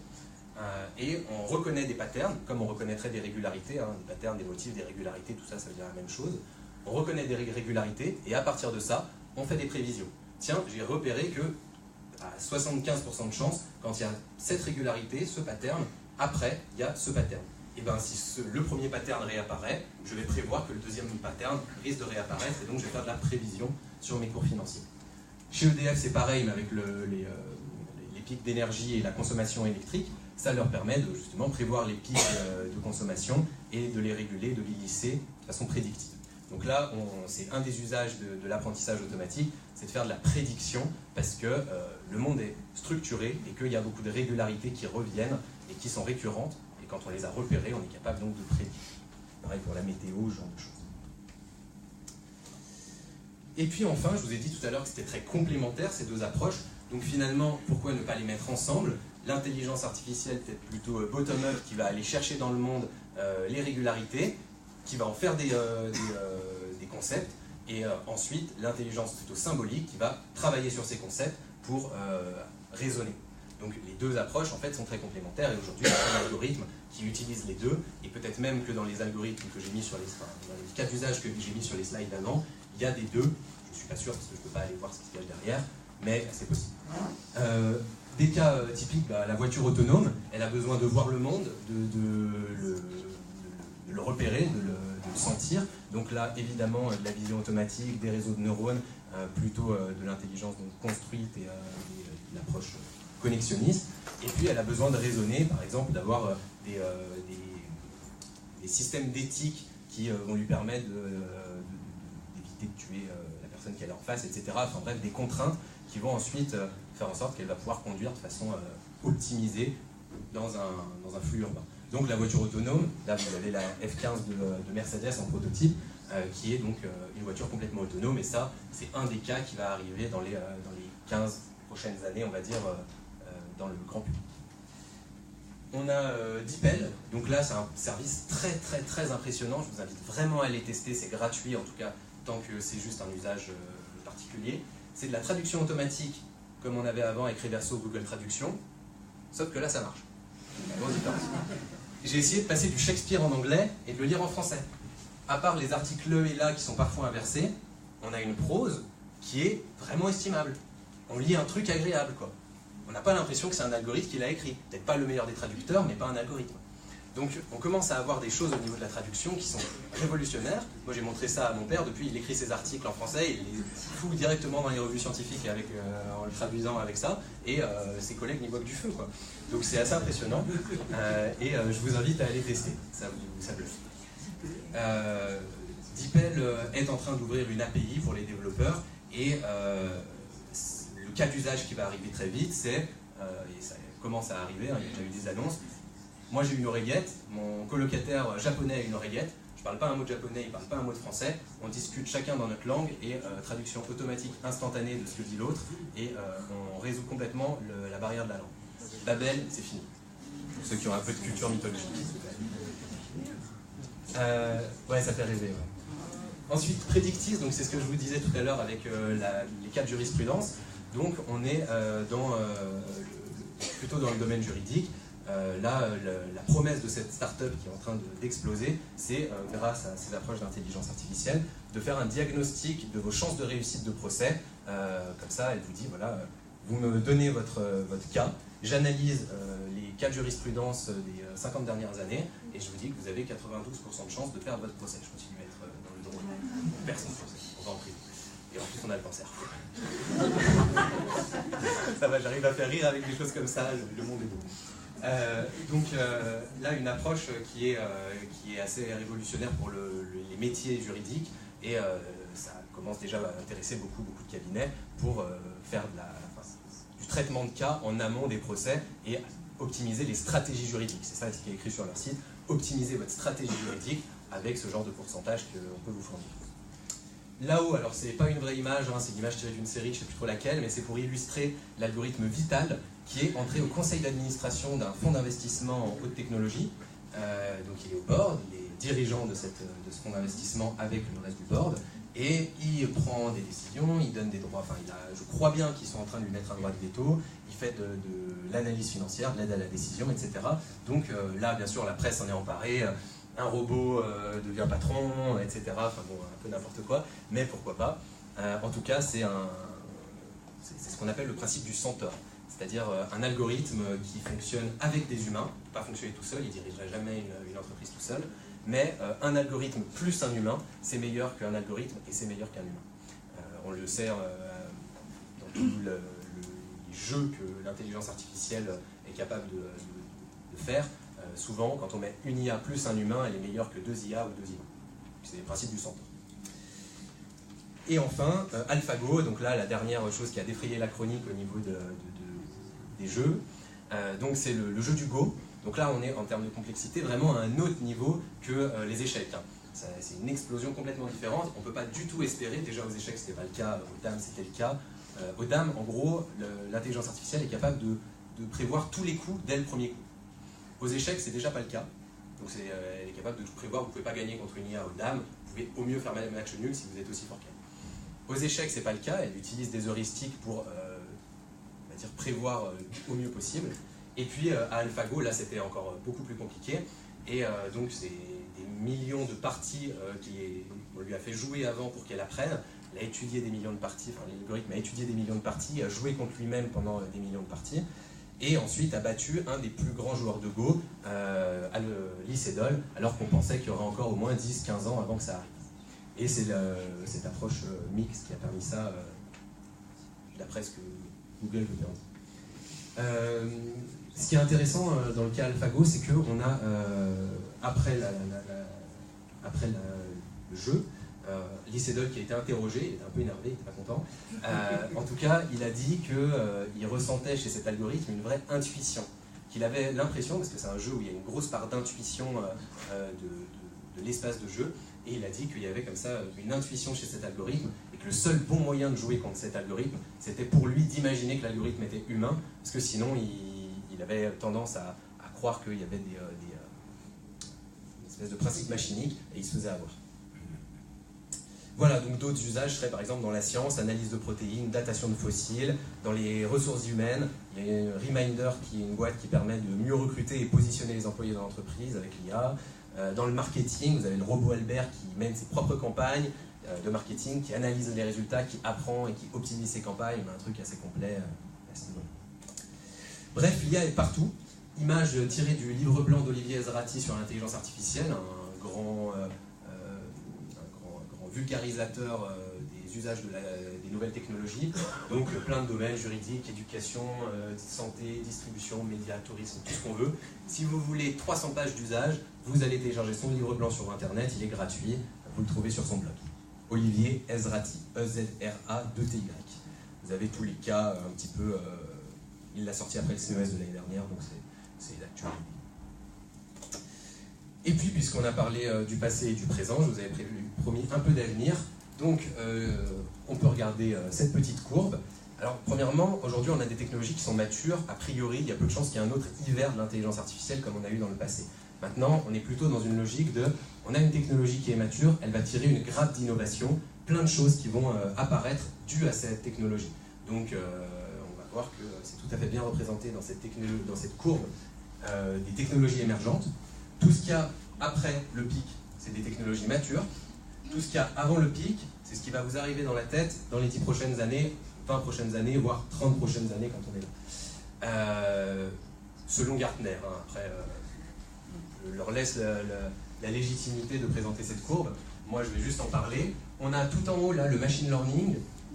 et on reconnaît des patterns, comme on reconnaîtrait des régularités, hein, des patterns, des motifs, des régularités, tout ça, ça veut dire la même chose. On reconnaît des régularités, et à partir de ça, on fait des prévisions. Tiens, j'ai repéré que à 75% de chance, quand il y a cette régularité, ce pattern, après, il y a ce pattern. Et bien, si le premier pattern réapparaît, je vais prévoir que le deuxième pattern risque de réapparaître, et donc je vais faire de la prévision sur mes cours financiers. Chez EDF, c'est pareil, mais avec les pics d'énergie et la consommation électrique, ça leur permet de justement prévoir les pics de consommation et de les réguler, de les lisser de façon prédictive. Donc là, c'est un des usages de l'apprentissage automatique, c'est de faire de la prédiction, parce que le monde est structuré et qu'il y a beaucoup de régularités qui reviennent et qui sont récurrentes, et quand on les a repérées, on est capable donc de prédire. Pareil pour la météo, ce genre de choses. Et puis enfin, je vous ai dit tout à l'heure que c'était très complémentaire ces deux approches, donc finalement, pourquoi ne pas les mettre ensemble? L'intelligence artificielle peut-être plutôt bottom-up, qui va aller chercher dans le monde les régularités, qui va en faire des concepts, et ensuite l'intelligence plutôt symbolique qui va travailler sur ces concepts pour raisonner. Donc les deux approches en fait sont très complémentaires, et aujourd'hui il y a un algorithme qui utilise les deux, et peut-être même que dans les algorithmes que j'ai mis sur dans les cas d'usage que j'ai mis sur les slides d'avant, il y a des deux. Je ne suis pas sûr parce que je ne peux pas aller voir ce qui se cache derrière, mais c'est possible. Des cas typiques, la voiture autonome, elle a besoin de voir le monde, de le repérer, de le sentir. Donc là, évidemment, de la vision automatique, des réseaux de neurones, plutôt de l'intelligence construite et de l'approche connexionniste. Et puis, elle a besoin de raisonner, par exemple, d'avoir des systèmes d'éthique qui vont lui permettre d'éviter de tuer la personne qu'elle a en face, etc. Enfin bref, des contraintes qui vont ensuite faire en sorte qu'elle va pouvoir conduire de façon optimisée dans un flux urbain. Donc la voiture autonome, là vous avez la F15 de Mercedes en prototype, qui est donc une voiture complètement autonome, et ça c'est un des cas qui va arriver dans les 15 prochaines années, on va dire, dans le grand public. On a DeepL, donc là c'est un service très impressionnant, je vous invite vraiment à les tester, c'est gratuit en tout cas, tant que c'est juste un usage particulier. C'est de la traduction automatique, comme on avait avant avec Reverso Google Traduction, sauf que là ça marche. J'ai essayé de passer du Shakespeare en anglais et de le lire en français. À part les articles et là qui sont parfois inversés, on a une prose qui est vraiment estimable. On lit un truc agréable, quoi. On n'a pas l'impression que c'est un algorithme qui l'a écrit. Peut-être pas le meilleur des traducteurs, mais pas un algorithme. Donc on commence à avoir des choses au niveau de la traduction qui sont révolutionnaires. Moi j'ai montré ça à mon père, depuis il écrit ses articles en français, il les fout directement dans les revues scientifiques en le traduisant avec ça, et ses collègues n'y voient que du feu, quoi. Donc c'est assez impressionnant, et je vous invite à aller tester, ça bluffe. DeepL est en train d'ouvrir une API pour les développeurs, et le cas d'usage qui va arriver très vite, c'est, et ça commence à arriver, hein, il y a déjà eu des annonces. Moi j'ai une oreillette, mon colocataire japonais a une oreillette, je parle pas un mot de japonais, il parle pas un mot de français, on discute chacun dans notre langue, et traduction automatique instantanée de ce que dit l'autre, et on résout complètement la barrière de la langue. Babel, c'est fini. Pour ceux qui ont un peu de culture mythologique. Ouais, ça fait rêver. Ouais. Ensuite, prédictive, donc c'est ce que je vous disais tout à l'heure avec les cas de jurisprudence. Donc on est plutôt dans le domaine juridique. Là, la promesse de cette start-up qui est en train d'exploser, c'est, grâce à ces approches d'intelligence artificielle, de faire un diagnostic de vos chances de réussite de procès. Comme ça, elle vous dit, voilà, vous me donnez votre cas, j'analyse les cas de jurisprudence des 50 dernières années, et je vous dis que vous avez 92% de chances de perdre votre procès. Je continue à être dans le drôle. Personne ne procès, on va en prison. Et en plus, on a le cancer. Ça va, j'arrive à faire rire avec des choses comme ça, le monde est beau. Donc là, une approche qui est assez révolutionnaire pour les métiers juridiques, et ça commence déjà à intéresser beaucoup de cabinets pour faire du traitement de cas en amont des procès et optimiser les stratégies juridiques. C'est ça ce qui est écrit sur leur site, optimiser votre stratégie juridique avec ce genre de pourcentage qu'on peut vous fournir. Là-haut, alors c'est pas une vraie image, hein, c'est une image tirée d'une série, je ne sais plus trop laquelle, mais c'est pour illustrer l'algorithme Vital, qui est entré au conseil d'administration d'un fonds d'investissement en haute technologie. Donc il est au board, il est dirigeant de ce fonds d'investissement avec le reste du board, Et il prend des décisions, il donne des droits, enfin je crois bien qu'ils sont en train de lui mettre un droit de veto, il fait de l'analyse financière, de l'aide à la décision, etc. Donc là, bien sûr, la presse en est emparée, un robot devient patron, etc. Enfin bon, un peu n'importe quoi, mais pourquoi pas. En tout cas, c'est ce qu'on appelle le principe du centaure, c'est-à-dire un algorithme qui fonctionne avec des humains, pas fonctionner tout seul, il ne dirigerait jamais une entreprise tout seul, mais un algorithme plus un humain, c'est meilleur qu'un algorithme et c'est meilleur qu'un humain. On le sait dans tous les jeux que l'intelligence artificielle est capable de faire. Souvent, quand on met une IA plus un humain, elle est meilleure que 2 IA ou 2 humains. C'est le principe du centaure. Et enfin, AlphaGo, donc là, la dernière chose qui a défrayé la chronique au niveau des jeux, donc c'est le jeu du Go. Donc là, on est en termes de complexité vraiment à un autre niveau que les échecs. C'est une explosion complètement différente. On ne peut pas du tout espérer, déjà aux échecs, ce n'était pas le cas, aux dames, c'était le cas. Aux dames, en gros, l'intelligence artificielle est capable de prévoir tous les coups dès le premier coup. Aux échecs, c'est déjà pas le cas. Donc elle est capable de tout prévoir. Vous ne pouvez pas gagner contre une IA aux dames. Vous pouvez au mieux faire match nul si vous êtes aussi fort qu'elle. Aux échecs, c'est pas le cas. Elle utilise des heuristiques pour on va dire, prévoir au mieux possible. Et puis à AlphaGo, là, c'était encore beaucoup plus compliqué. Et donc, c'est des millions de parties qu'on lui a fait jouer avant pour qu'elle apprenne. Elle a étudié des millions de parties, enfin l'algorithme a étudié des millions de parties, a joué contre lui-même pendant des millions de parties. Et ensuite a battu un des plus grands joueurs de Go, Lee Sedol, alors qu'on pensait qu'il y aurait encore au moins 10-15 ans avant que ça arrive. Et c'est cette approche mixte qui a permis ça, d'après ce que Google veut bien dire. Ce qui est intéressant dans le cas AlphaGo, c'est qu'on a, après le jeu, Lee Sedol qui a été interrogé, il était un peu énervé, il n'était pas content. En tout cas, il a dit qu'il ressentait chez cet algorithme une vraie intuition. Qu'il avait l'impression, parce que c'est un jeu où il y a une grosse part d'intuition de l'espace de jeu, et il a dit qu'il y avait comme ça une intuition chez cet algorithme, et que le seul bon moyen de jouer contre cet algorithme, c'était pour lui d'imaginer que l'algorithme était humain, parce que sinon il avait tendance à croire qu'il y avait une espèce de principe machinique, et il se faisait avoir. Voilà, donc d'autres usages seraient par exemple dans la science, analyse de protéines, datation de fossiles, dans les ressources humaines, il y a Reminder qui est une boîte qui permet de mieux recruter et positionner les employés dans l'entreprise avec l'IA. Dans le marketing, vous avez le robot Albert qui mène ses propres campagnes de marketing, qui analyse les résultats, qui apprend et qui optimise ses campagnes. On a un truc assez complet à ce niveau. Bref, l'IA est partout. Image tirée du livre blanc d'Olivier Ezrati sur l'intelligence artificielle, un grand vulgarisateur des usages des nouvelles technologies, donc plein de domaines, juridiques, éducation, santé, distribution, médias, tourisme, tout ce qu'on veut. Si vous voulez 300 pages d'usage, vous allez télécharger son livre blanc sur internet, il est gratuit, vous le trouvez sur son blog. Olivier Ezrati, E-Z-R-A-2-T-Y. Vous avez tous les cas un petit peu, il l'a sorti après le CES de l'année dernière, donc c'est l'actualité. Et puis, puisqu'on a parlé du passé et du présent, je vous avais promis un peu d'avenir. Donc, on peut regarder cette petite courbe. Alors, premièrement, aujourd'hui, on a des technologies qui sont matures. A priori, il y a peu de chances qu'il y ait un autre hiver de l'intelligence artificielle comme on a eu dans le passé. Maintenant, on est plutôt dans une logique de, on a une technologie qui est mature, elle va tirer une grappe d'innovation, plein de choses qui vont apparaître dues à cette technologie. Donc, on va voir que c'est tout à fait bien représenté dans cette courbe des technologies émergentes. Tout ce qu'il y a après le pic, c'est des technologies matures. Tout ce qu'il y a avant le pic, c'est ce qui va vous arriver dans la tête dans les 10 prochaines années, 20 prochaines années, voire 30 prochaines années quand on est là. Selon Gartner, après, je leur laisse la légitimité de présenter cette courbe. Moi, je vais juste en parler. On a tout en haut, là, le machine learning.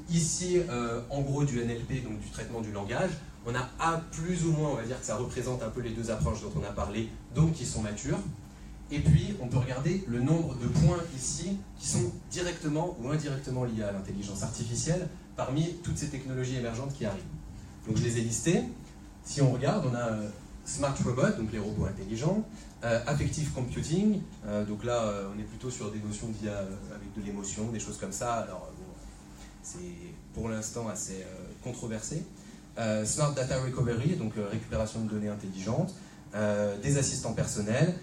Ici, en gros, du NLP, donc du traitement du langage. On a plus ou moins, on va dire que ça représente un peu les deux approches dont on a parlé, donc qui sont matures. Et puis, on peut regarder le nombre de points ici qui sont directement ou indirectement liés à l'intelligence artificielle parmi toutes ces technologies émergentes qui arrivent. Donc, je les ai listées. Si on regarde, on a Smart Robot, donc les robots intelligents, Affective Computing, donc là, on est plutôt sur des notions d'IA avec de l'émotion, des choses comme ça. Alors, bon, c'est pour l'instant assez controversé. Smart Data Recovery, donc récupération de données intelligentes, des assistants personnels,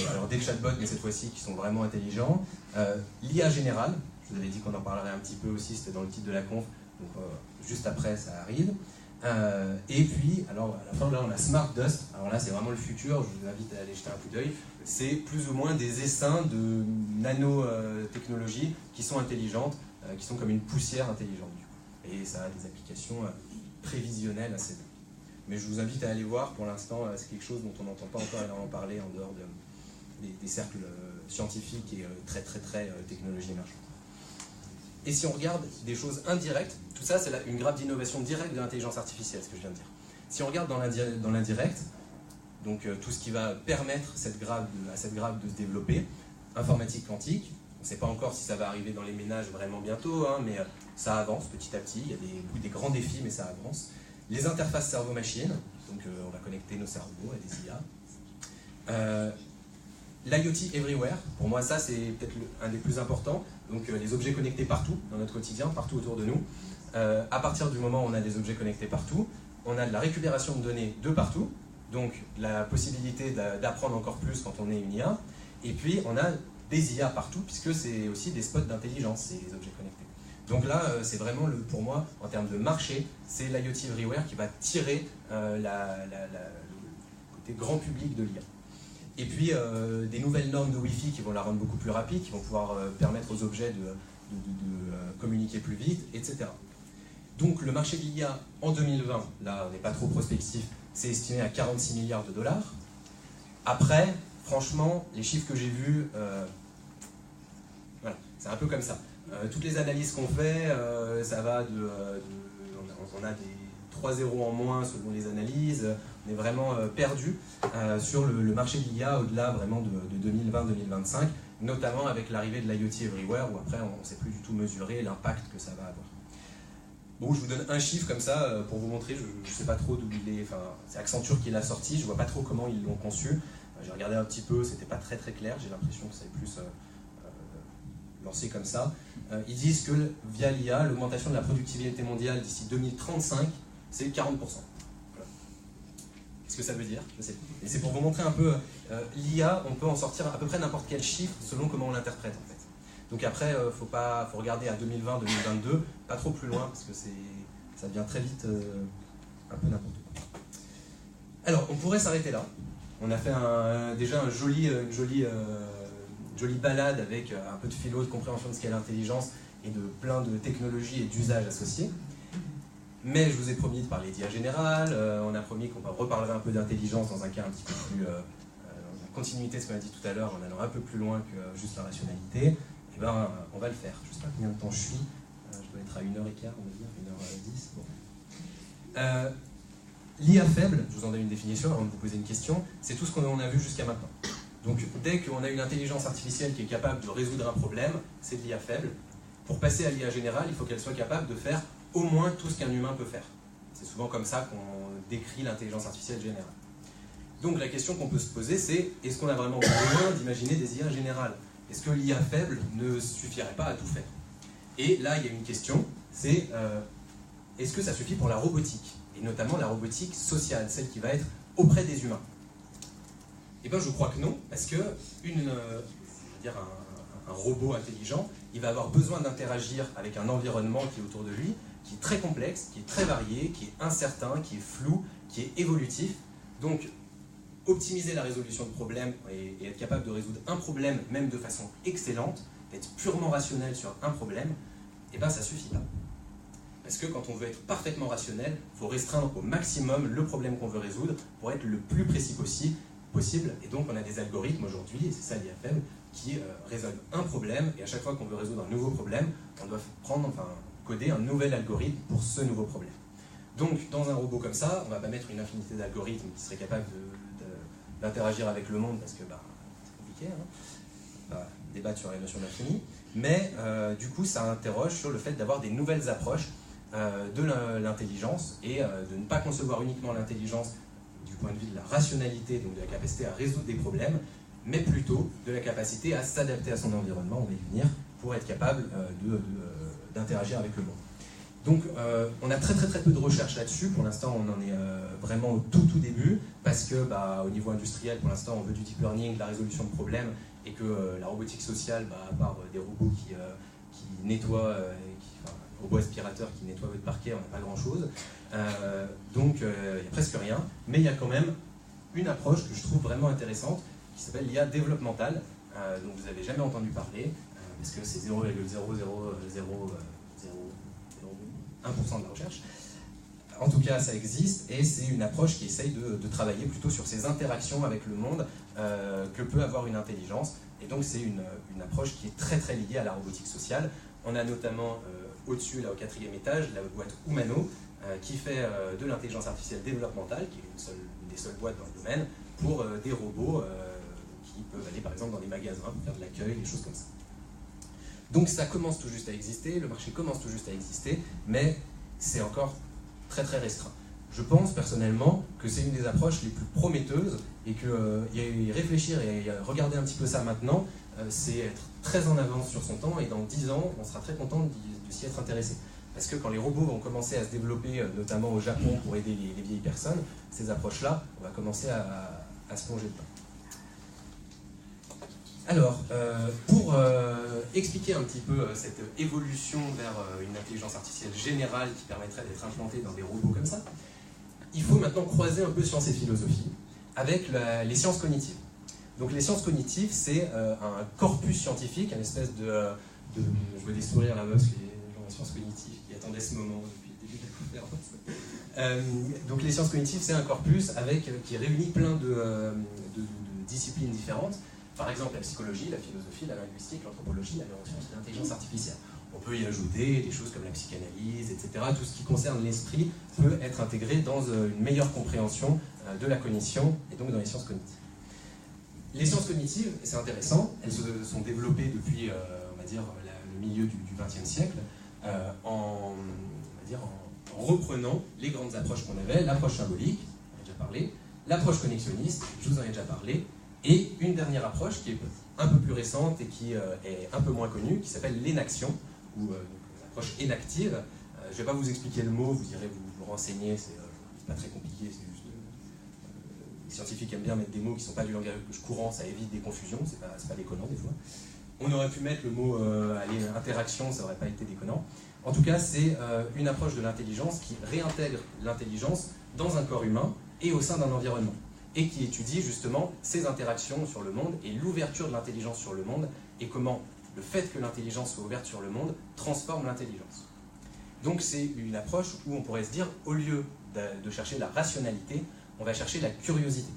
alors des chatbots, mais cette fois-ci qui sont vraiment intelligents, l'IA générale, je vous avez dit qu'on en parlerait un petit peu aussi, c'était dans le titre de la conf, donc juste après ça arrive. Et puis, alors à la fin, là on a Smart Dust, alors là c'est vraiment le futur, je vous invite à aller jeter un coup d'œil. C'est plus ou moins des essaims de nanotechnologies qui sont intelligentes, qui sont comme une poussière intelligente. Et ça a des applications prévisionnelles assez bien. Mais je vous invite à aller voir, pour l'instant c'est quelque chose dont on n'entend pas encore énormément parler en dehors des cercles scientifiques et très technologie émergente. Et si on regarde des choses indirectes, tout ça c'est une grappe d'innovation directe de l'intelligence artificielle, ce que je viens de dire. Si on regarde dans l'indirect, donc tout ce qui va permettre à cette grappe de se développer, informatique quantique, on ne sait pas encore si ça va arriver dans les ménages vraiment bientôt, hein, mais ça avance petit à petit, il y a des grands défis mais ça avance. Les interfaces cerveau-machine, donc on va connecter nos cerveaux à des IA. L'IoT Everywhere, pour moi ça c'est peut-être un des plus importants, donc les objets connectés partout dans notre quotidien, partout autour de nous. À partir du moment où on a des objets connectés partout, on a de la récupération de données de partout, donc la possibilité d'apprendre encore plus quand on est une IA, et puis on a des IA partout, puisque c'est aussi des spots d'intelligence, ces objets connectés. Donc là, c'est vraiment, pour moi, en termes de marché, c'est l'IoT Everywhere qui va tirer le côté grand public de l'IA. Et puis des nouvelles normes de Wi-Fi qui vont la rendre beaucoup plus rapide, qui vont pouvoir permettre aux objets de communiquer plus vite, etc. Donc le marché de l'IA en 2020, là on n'est pas trop prospectif, c'est estimé à 46 milliards de dollars. Après, franchement, les chiffres que j'ai vus, voilà, c'est un peu comme ça. Toutes les analyses qu'on fait, ça va on a des 3 zéros en moins selon les analyses, on est vraiment perdu sur le marché de l'IA au-delà vraiment de 2020-2025, notamment avec l'arrivée de l'IoT Everywhere, où après on ne sait plus du tout mesurer l'impact que ça va avoir. Bon, je vous donne un chiffre comme ça pour vous montrer, je ne sais pas trop d'où il est, enfin c'est Accenture qui l'a sorti, je ne vois pas trop comment ils l'ont conçu. J'ai regardé un petit peu, c'était pas très clair, j'ai l'impression que c'est plus lancé comme ça. Ils disent que via l'IA, l'augmentation de la productivité mondiale d'ici 2035, c'est 40%. Voilà. Qu'est-ce que ça veut dire? Je sais. Et c'est pour vous montrer un peu, l'IA, on peut en sortir à peu près n'importe quel chiffre selon comment on l'interprète en fait. Donc après, faut regarder à 2020-2022, pas trop plus loin, parce que ça devient très vite un peu n'importe quoi. Alors, on pourrait s'arrêter là. On a fait déjà une jolie balade avec un peu de philo, de compréhension de ce qu'est l'intelligence et de plein de technologies et d'usages associés. Mais je vous ai promis de parler d'IA générale, on a promis qu'on reparlerait un peu d'intelligence dans un cas un petit peu plus en continuité de ce qu'on a dit tout à l'heure, en allant un peu plus loin que juste la rationalité. Et ben, on va le faire. Je ne sais pas combien de temps je suis. Je dois être à 1h15, on va dire, 1h10. Bon. L'IA faible, je vous en donne une définition avant de vous poser une question, c'est tout ce qu'on a vu jusqu'à maintenant. Donc dès qu'on a une intelligence artificielle qui est capable de résoudre un problème, c'est de l'IA faible. Pour passer à l'IA générale, il faut qu'elle soit capable de faire au moins tout ce qu'un humain peut faire. C'est souvent comme ça qu'on décrit l'intelligence artificielle générale. Donc la question qu'on peut se poser, c'est est-ce qu'on a vraiment besoin d'imaginer des IA générales? Est-ce que l'IA faible ne suffirait pas à tout faire? Et là, il y a une question, c'est est-ce que ça suffit pour la robotique? Et notamment la robotique sociale, celle qui va être auprès des humains. Eh bien, je crois que non, parce que un robot intelligent, il va avoir besoin d'interagir avec un environnement qui est autour de lui, qui est très complexe, qui est très varié, qui est incertain, qui est flou, qui est évolutif. Donc, optimiser la résolution de problèmes et être capable de résoudre un problème, même de façon excellente, être purement rationnel sur un problème, eh bien, ça ne suffit pas. Parce que quand on veut être parfaitement rationnel, il faut restreindre au maximum le problème qu'on veut résoudre pour être le plus précis possible. Et donc on a des algorithmes aujourd'hui, et c'est ça l'IA faible, qui résolvent un problème, et à chaque fois qu'on veut résoudre un nouveau problème, on doit coder un nouvel algorithme pour ce nouveau problème. Donc dans un robot comme ça, on ne va pas mettre une infinité d'algorithmes qui seraient capables d'interagir avec le monde, parce que c'est compliqué, hein. On va débattre sur la notion d'infini, mais du coup ça interroge sur le fait d'avoir des nouvelles approches de l'intelligence et de ne pas concevoir uniquement l'intelligence du point de vue de la rationalité, donc de la capacité à résoudre des problèmes, mais plutôt de la capacité à s'adapter à son environnement, on va y venir, pour être capable d'interagir avec le monde. Donc on a très peu de recherches là-dessus, pour l'instant on en est vraiment au tout début, parce que au niveau industriel, pour l'instant on veut du deep learning, de la résolution de problèmes, et que la robotique sociale, à part des robots qui nettoie, un robot aspirateur qui nettoie votre parquet, on n'a pas grand-chose. Donc il n'y a presque rien, mais il y a quand même une approche que je trouve vraiment intéressante qui s'appelle l'IA développementale, dont vous n'avez jamais entendu parler, parce que c'est 0,00001% de la recherche. En tout cas, ça existe, et c'est une approche qui essaye de travailler plutôt sur ces interactions avec le monde que peut avoir une intelligence. Et donc c'est une approche qui est très très liée à la robotique sociale. On a notamment au-dessus, là au 4e étage, la boîte Umano, qui fait de l'intelligence artificielle développementale, qui est une des seules boîtes dans le domaine, pour des robots qui peuvent aller par exemple dans les magasins, pour faire de l'accueil, des choses comme ça. Donc ça commence tout juste à exister, le marché commence tout juste à exister, mais c'est encore très très restreint. Je pense personnellement que c'est une des approches les plus prometteuses et que y réfléchir et regarder un petit peu ça maintenant, c'est être très en avance sur son temps, et dans 10 ans, on sera très content de s'y être intéressé. Parce que quand les robots vont commencer à se développer, notamment au Japon, pour aider les vieilles personnes, ces approches-là, on va commencer à se plonger dedans. Alors, pour expliquer un petit peu cette évolution vers une intelligence artificielle générale qui permettrait d'être implantée dans des robots comme ça, il faut maintenant croiser un peu science et philosophie avec les sciences cognitives. Donc les sciences cognitives, c'est un corpus scientifique, une espèce de... Je vois des sourires là-bas, parce que les gens en sciences cognitives qui attendaient ce moment depuis le début de la conférence. Donc les sciences cognitives, c'est un corpus qui réunit plein de disciplines différentes. Par exemple, la psychologie, la philosophie, la linguistique, l'anthropologie, la neuroscience et l'intelligence artificielle. On peut y ajouter des choses comme la psychanalyse, etc. Tout ce qui concerne l'esprit peut être intégré dans une meilleure compréhension de la cognition et donc dans les sciences cognitives. Les sciences cognitives, c'est intéressant, elles se sont développées depuis, on va dire, le milieu du XXe siècle, en reprenant les grandes approches qu'on avait, l'approche symbolique, on en a déjà parlé, l'approche connexionniste, je vous en ai déjà parlé, et une dernière approche qui est un peu plus récente et qui est un peu moins connue, qui s'appelle l'énaction, ou l'approche énactive. Je ne vais pas vous expliquer le mot, vous irez vous renseigner, c'est pas très compliqué, c'est juste... les scientifiques aiment bien mettre des mots qui ne sont pas du langage courant, ça évite des confusions, c'est pas déconnant des fois. On aurait pu mettre le mot interaction, ça n'aurait pas été déconnant. En tout cas, c'est une approche de l'intelligence qui réintègre l'intelligence dans un corps humain et au sein d'un environnement, et qui étudie justement ces interactions sur le monde et l'ouverture de l'intelligence sur le monde, et comment le fait que l'intelligence soit ouverte sur le monde transforme l'intelligence. Donc c'est une approche où on pourrait se dire, au lieu de chercher la rationalité, on va chercher la curiosité.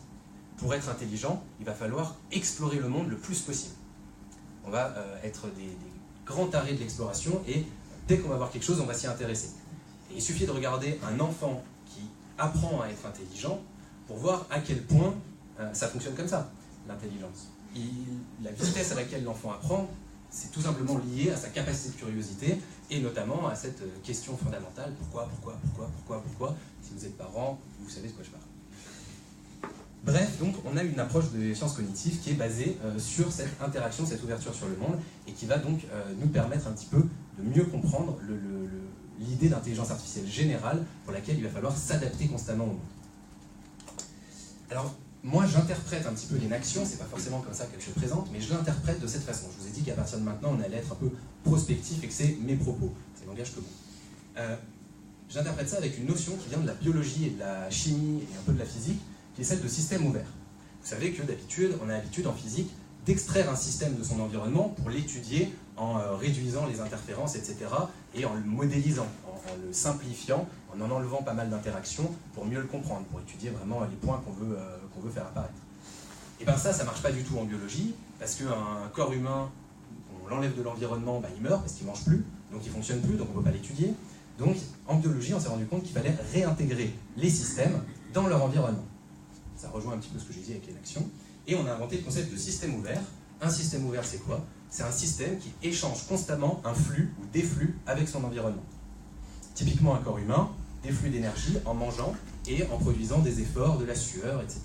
Pour être intelligent, il va falloir explorer le monde le plus possible. On va être des grands tarés de l'exploration, et dès qu'on va voir quelque chose, on va s'y intéresser. Et il suffit de regarder un enfant qui apprend à être intelligent pour voir à quel point ça fonctionne comme ça, l'intelligence. La vitesse à laquelle l'enfant apprend, c'est tout simplement lié à sa capacité de curiosité, et notamment à cette question fondamentale, pourquoi. Si vous êtes parent, vous savez de quoi je parle. Bref, donc on a une approche des sciences cognitives qui est basée sur cette interaction, cette ouverture sur le monde, et qui va donc nous permettre un petit peu de mieux comprendre l'idée d'intelligence artificielle générale pour laquelle il va falloir s'adapter constamment au monde. Alors, moi j'interprète un petit peu l'énaction, c'est pas forcément comme ça qu'elle se présente, mais je l'interprète de cette façon. Je vous ai dit qu'à partir de maintenant, on allait être un peu prospectif et que c'est mes propos, c'est le langage commun. J'interprète ça avec une notion qui vient de la biologie et de la chimie et un peu de la physique, qui est celle de système ouvert. Vous savez que d'habitude, on a l'habitude en physique d'extraire un système de son environnement pour l'étudier en réduisant les interférences, etc., et en le modélisant, en le simplifiant, en enlevant pas mal d'interactions pour mieux le comprendre, pour étudier vraiment les points qu'on veut faire apparaître. Et bien ça marche pas du tout en biologie, parce qu'un corps humain, on l'enlève de l'environnement, il meurt parce qu'il mange plus, donc il fonctionne plus, donc on ne peut pas l'étudier. Donc en biologie, on s'est rendu compte qu'il fallait réintégrer les systèmes dans leur environnement. Ça rejoint un petit peu ce que j'ai dit avec l'énaction. Et on a inventé le concept de système ouvert. Un système ouvert, c'est quoi? C'est un système qui échange constamment un flux ou des flux avec son environnement. Typiquement un corps humain, des flux d'énergie en mangeant et en produisant des efforts, de la sueur, etc.,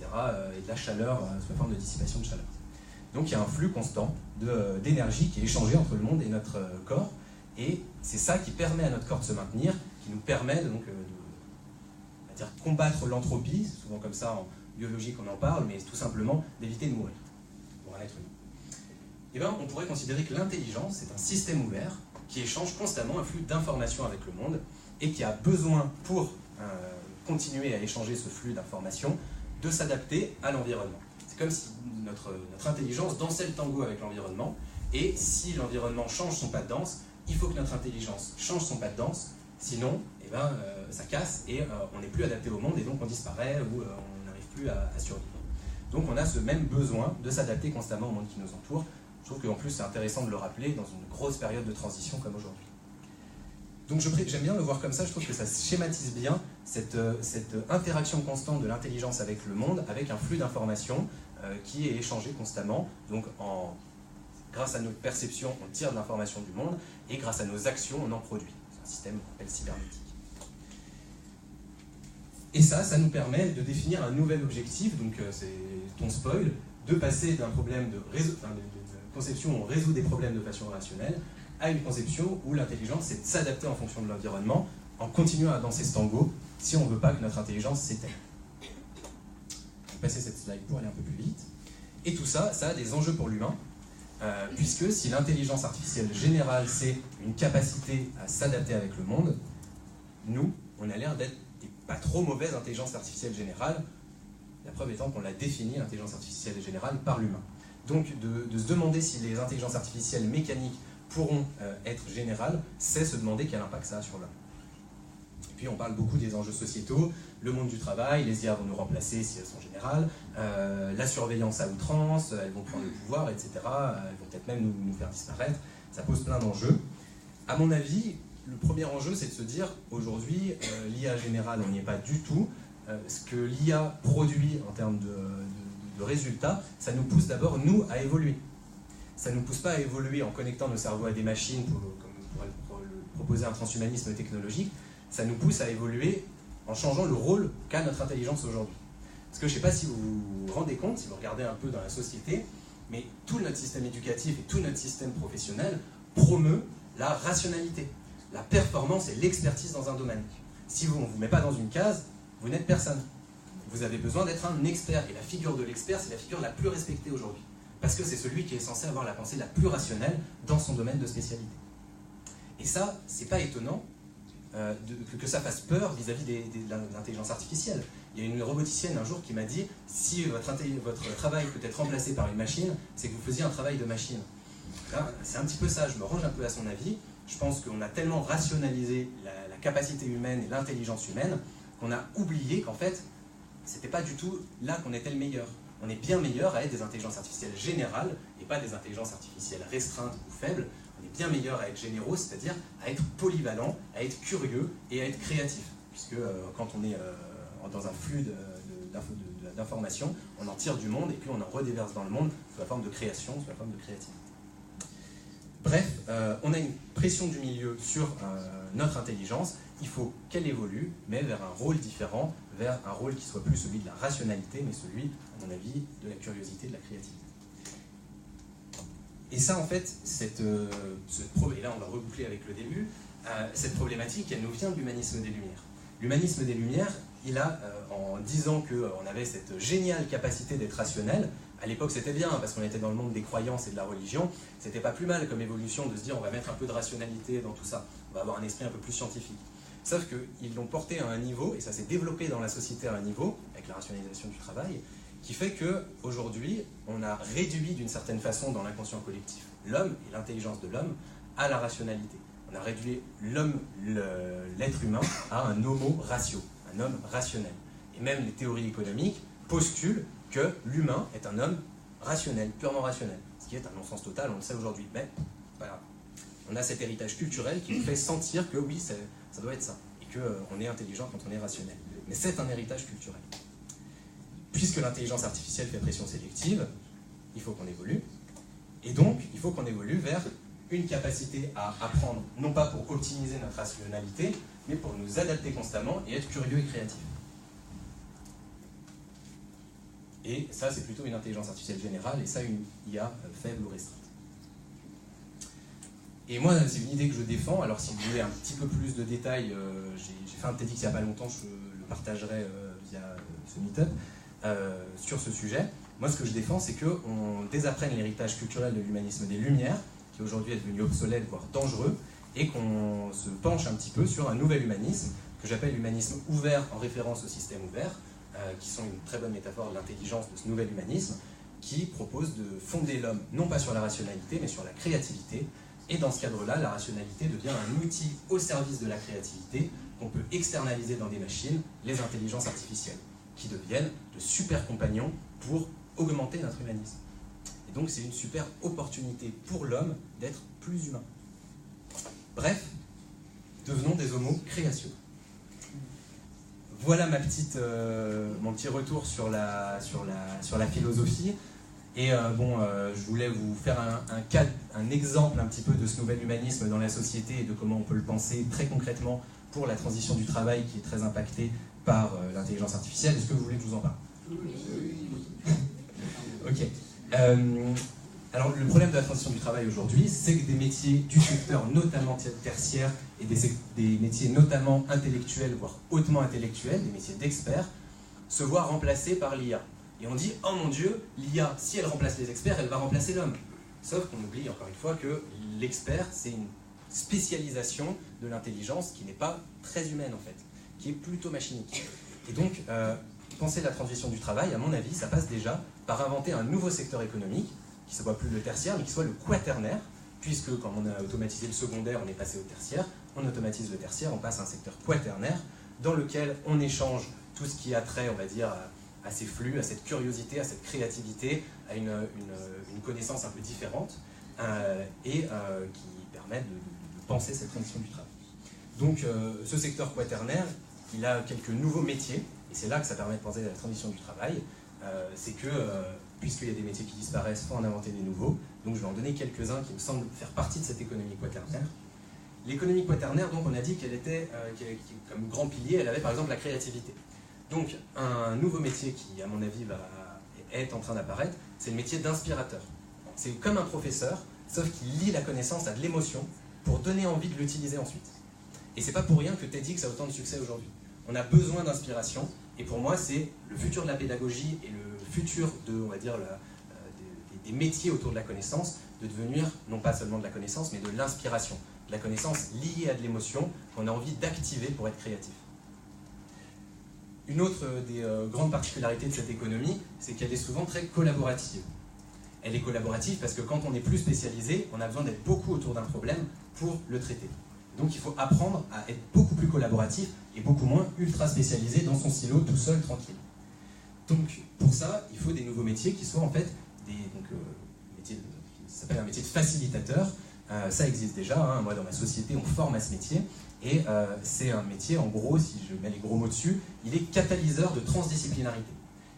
et de la chaleur sous la forme de dissipation de chaleur. Donc il y a un flux constant d'énergie qui est échangé entre le monde et notre corps, et c'est ça qui permet à notre corps de se maintenir, qui nous permet donc, on va dire, combattre l'entropie, c'est souvent comme ça en biologie qu'on en parle, mais tout simplement d'éviter de mourir pour un être humain. Et bien, on pourrait considérer que l'intelligence, c'est un système ouvert qui échange constamment un flux d'informations avec le monde et qui a besoin, pour continuer à échanger ce flux d'informations, de s'adapter à l'environnement. C'est comme si notre intelligence dansait le tango avec l'environnement, et si l'environnement change son pas de danse, il faut que notre intelligence change son pas de danse, sinon ça casse et on n'est plus adapté au monde et donc on disparaît ou on n'arrive plus à survivre. Donc on a ce même besoin de s'adapter constamment au monde qui nous entoure. Je trouve qu'en plus c'est intéressant de le rappeler dans une grosse période de transition comme aujourd'hui. Donc j'aime bien le voir comme ça, je trouve que ça schématise bien cette interaction constante de l'intelligence avec le monde, avec un flux d'informations qui est échangé constamment. Donc grâce à notre perception, on tire de l'information du monde, et grâce à nos actions, on en produit. C'est un système qu'on appelle cybernétique. Et ça nous permet de définir un nouvel objectif, donc c'est ton spoil, de passer d'un problème de conception où on résout des problèmes de façon rationnelle, à une conception où l'intelligence c'est de s'adapter en fonction de l'environnement, en continuant à danser ce tango, si on ne veut pas que notre intelligence s'éteigne. Je vais passer cette slide pour aller un peu plus vite. Et tout ça, ça a des enjeux pour l'humain, puisque si l'intelligence artificielle générale, c'est une capacité à s'adapter avec le monde, nous, on a l'air d'être des pas trop mauvaises intelligences artificielles générales, la preuve étant qu'on l'a définie, l'intelligence artificielle générale, par l'humain. Donc de se demander si les intelligences artificielles mécaniques pourront être générales, c'est se demander quel impact ça a sur l'homme. Et puis on parle beaucoup des enjeux sociétaux, le monde du travail, les IA vont nous remplacer si elles sont générales, la surveillance à outrance, elles vont prendre le pouvoir, etc. Elles vont peut-être même nous faire disparaître, ça pose plein d'enjeux. À mon avis, le premier enjeu c'est de se dire, aujourd'hui, l'IA générale, on n'y est pas du tout. Ce que l'IA produit en termes de résultats, ça nous pousse d'abord, nous, à évoluer. Ça ne nous pousse pas à évoluer en connectant nos cerveaux à des machines pour proposer un transhumanisme technologique, ça nous pousse à évoluer en changeant le rôle qu'a notre intelligence aujourd'hui. Parce que je ne sais pas si vous vous rendez compte, si vous regardez un peu dans la société, mais tout notre système éducatif et tout notre système professionnel promeut la rationalité, la performance et l'expertise dans un domaine. Si on ne vous met pas dans une case, vous n'êtes personne. Vous avez besoin d'être un expert, et la figure de l'expert, c'est la figure la plus respectée aujourd'hui. Parce que c'est celui qui est censé avoir la pensée la plus rationnelle dans son domaine de spécialité. Et ça, c'est pas étonnant que ça fasse peur vis-à-vis de l'intelligence artificielle. Il y a une roboticienne un jour qui m'a dit « Si votre travail peut être remplacé par une machine, c'est que vous faisiez un travail de machine. » C'est un petit peu ça, je me range un peu à son avis. Je pense qu'on a tellement rationalisé la capacité humaine et l'intelligence humaine qu'on a oublié qu'en fait, c'était pas du tout là qu'on était le meilleur. On est bien meilleur à être des intelligences artificielles générales et pas des intelligences artificielles restreintes ou faibles. On est bien meilleur à être généraux, c'est-à-dire à être polyvalent, à être curieux et à être créatif. Puisque quand on est dans un flux d'informations, on en tire du monde et puis on en redéverse dans le monde sous la forme de création, sous la forme de créativité. Bref, on a une pression du milieu sur notre intelligence. Il faut qu'elle évolue, mais vers un rôle différent, vers un rôle qui soit plus celui de la rationalité, mais celui, à mon avis, de la curiosité, de la créativité. Et ça, en fait, et là on va reboucler avec le début, cette problématique, elle nous vient de l'humanisme des Lumières. L'humanisme des Lumières, il a, en disant qu'on avait cette géniale capacité d'être rationnel, à l'époque c'était bien, parce qu'on était dans le monde des croyances et de la religion, c'était pas plus mal comme évolution de se dire on va mettre un peu de rationalité dans tout ça, on va avoir un esprit un peu plus scientifique. Sauf qu'ils l'ont porté à un niveau, et ça s'est développé dans la société à un niveau, avec la rationalisation du travail, qui fait qu'aujourd'hui, on a réduit d'une certaine façon dans l'inconscient collectif l'homme et l'intelligence de l'homme à la rationalité. On a réduit l'être humain à un homo ratio, un homme rationnel. Et même les théories économiques postulent que l'humain est un homme rationnel, purement rationnel. Ce qui est un non-sens total, on le sait aujourd'hui, mais c'est pas grave. On a cet héritage culturel qui nous fait sentir que oui, ça doit être ça, et qu'on est intelligent quand on est rationnel. Mais c'est un héritage culturel. Puisque l'intelligence artificielle fait pression sélective, il faut qu'on évolue, et donc il faut qu'on évolue vers une capacité à apprendre, non pas pour optimiser notre rationalité, mais pour nous adapter constamment et être curieux et créatif. Et ça, c'est plutôt une intelligence artificielle générale, et ça, une IA faible ou restreinte. Et moi, c'est une idée que je défends. Alors, si vous voulez un petit peu plus de détails, j'ai fait un TEDx il n'y a pas longtemps, je le partagerai via ce meet-up, sur ce sujet. Moi, ce que je défends, c'est qu'on désapprenne l'héritage culturel de l'humanisme des Lumières, qui aujourd'hui est devenu obsolète, voire dangereux, et qu'on se penche un petit peu sur un nouvel humanisme, que j'appelle l'humanisme ouvert en référence au système ouvert, qui sont une très bonne métaphore de l'intelligence de ce nouvel humanisme, qui propose de fonder l'homme non pas sur la rationalité, mais sur la créativité. Et dans ce cadre-là, la rationalité devient un outil au service de la créativité qu'on peut externaliser dans des machines, les intelligences artificielles, qui deviennent de super compagnons pour augmenter notre humanisme. Et donc c'est une super opportunité pour l'homme d'être plus humain. Bref, devenons des homo créatio. Voilà mon petit retour sur la philosophie. Et je voulais vous faire un exemple un petit peu de ce nouvel humanisme dans la société et de comment on peut le penser très concrètement pour la transition du travail qui est très impactée par l'intelligence artificielle. Est-ce que vous voulez que je vous en parle? Ok. Alors le problème de la transition du travail aujourd'hui, c'est que des métiers du secteur notamment tertiaire et des métiers notamment intellectuels, voire hautement intellectuels, des métiers d'experts, se voient remplacés par l'IA. Et on dit, oh mon Dieu, l'IA, si elle remplace les experts, elle va remplacer l'homme. Sauf qu'on oublie encore une fois que l'expert, c'est une spécialisation de l'intelligence qui n'est pas très humaine en fait, qui est plutôt machinique. Et donc, penser la transition du travail, à mon avis, ça passe déjà par inventer un nouveau secteur économique, qui ne soit plus le tertiaire, mais qui soit le quaternaire, puisque quand on a automatisé le secondaire, on est passé au tertiaire, on automatise le tertiaire, on passe à un secteur quaternaire, dans lequel on échange tout ce qui a trait, on va dire, à ces flux, à cette curiosité, à cette créativité, à une connaissance un peu différente, et qui permet de penser cette transition du travail. Donc ce secteur quaternaire, il a quelques nouveaux métiers, et c'est là que ça permet de penser la transition du travail, c'est que, puisqu'il y a des métiers qui disparaissent, il faut en inventer des nouveaux, donc je vais en donner quelques-uns qui me semblent faire partie de cette économie quaternaire. L'économie quaternaire, donc on a dit qu'elle était, comme grand pilier, elle avait par exemple la créativité. Donc, un nouveau métier qui, à mon avis, est en train d'apparaître, c'est le métier d'inspirateur. C'est comme un professeur, sauf qu'il lie la connaissance à de l'émotion pour donner envie de l'utiliser ensuite. Et c'est pas pour rien que TEDx a autant de succès aujourd'hui. On a besoin d'inspiration, et pour moi, c'est le futur de la pédagogie et le futur de, on va dire, des métiers autour de la connaissance, de devenir, non pas seulement de la connaissance, mais de l'inspiration. De la connaissance liée à de l'émotion qu'on a envie d'activer pour être créatif. Une autre des grandes particularités de cette économie, c'est qu'elle est souvent très collaborative. Elle est collaborative parce que quand on est plus spécialisé, on a besoin d'être beaucoup autour d'un problème pour le traiter. Donc il faut apprendre à être beaucoup plus collaboratif et beaucoup moins ultra spécialisé dans son silo, tout seul, tranquille. Donc pour ça, il faut des nouveaux métiers qui soient en fait métiers ça s'appelle un métier de facilitateur. Ça existe déjà, hein. Moi dans ma société on forme à ce métier. Et c'est un métier, en gros, si je mets les gros mots dessus, il est catalyseur de transdisciplinarité.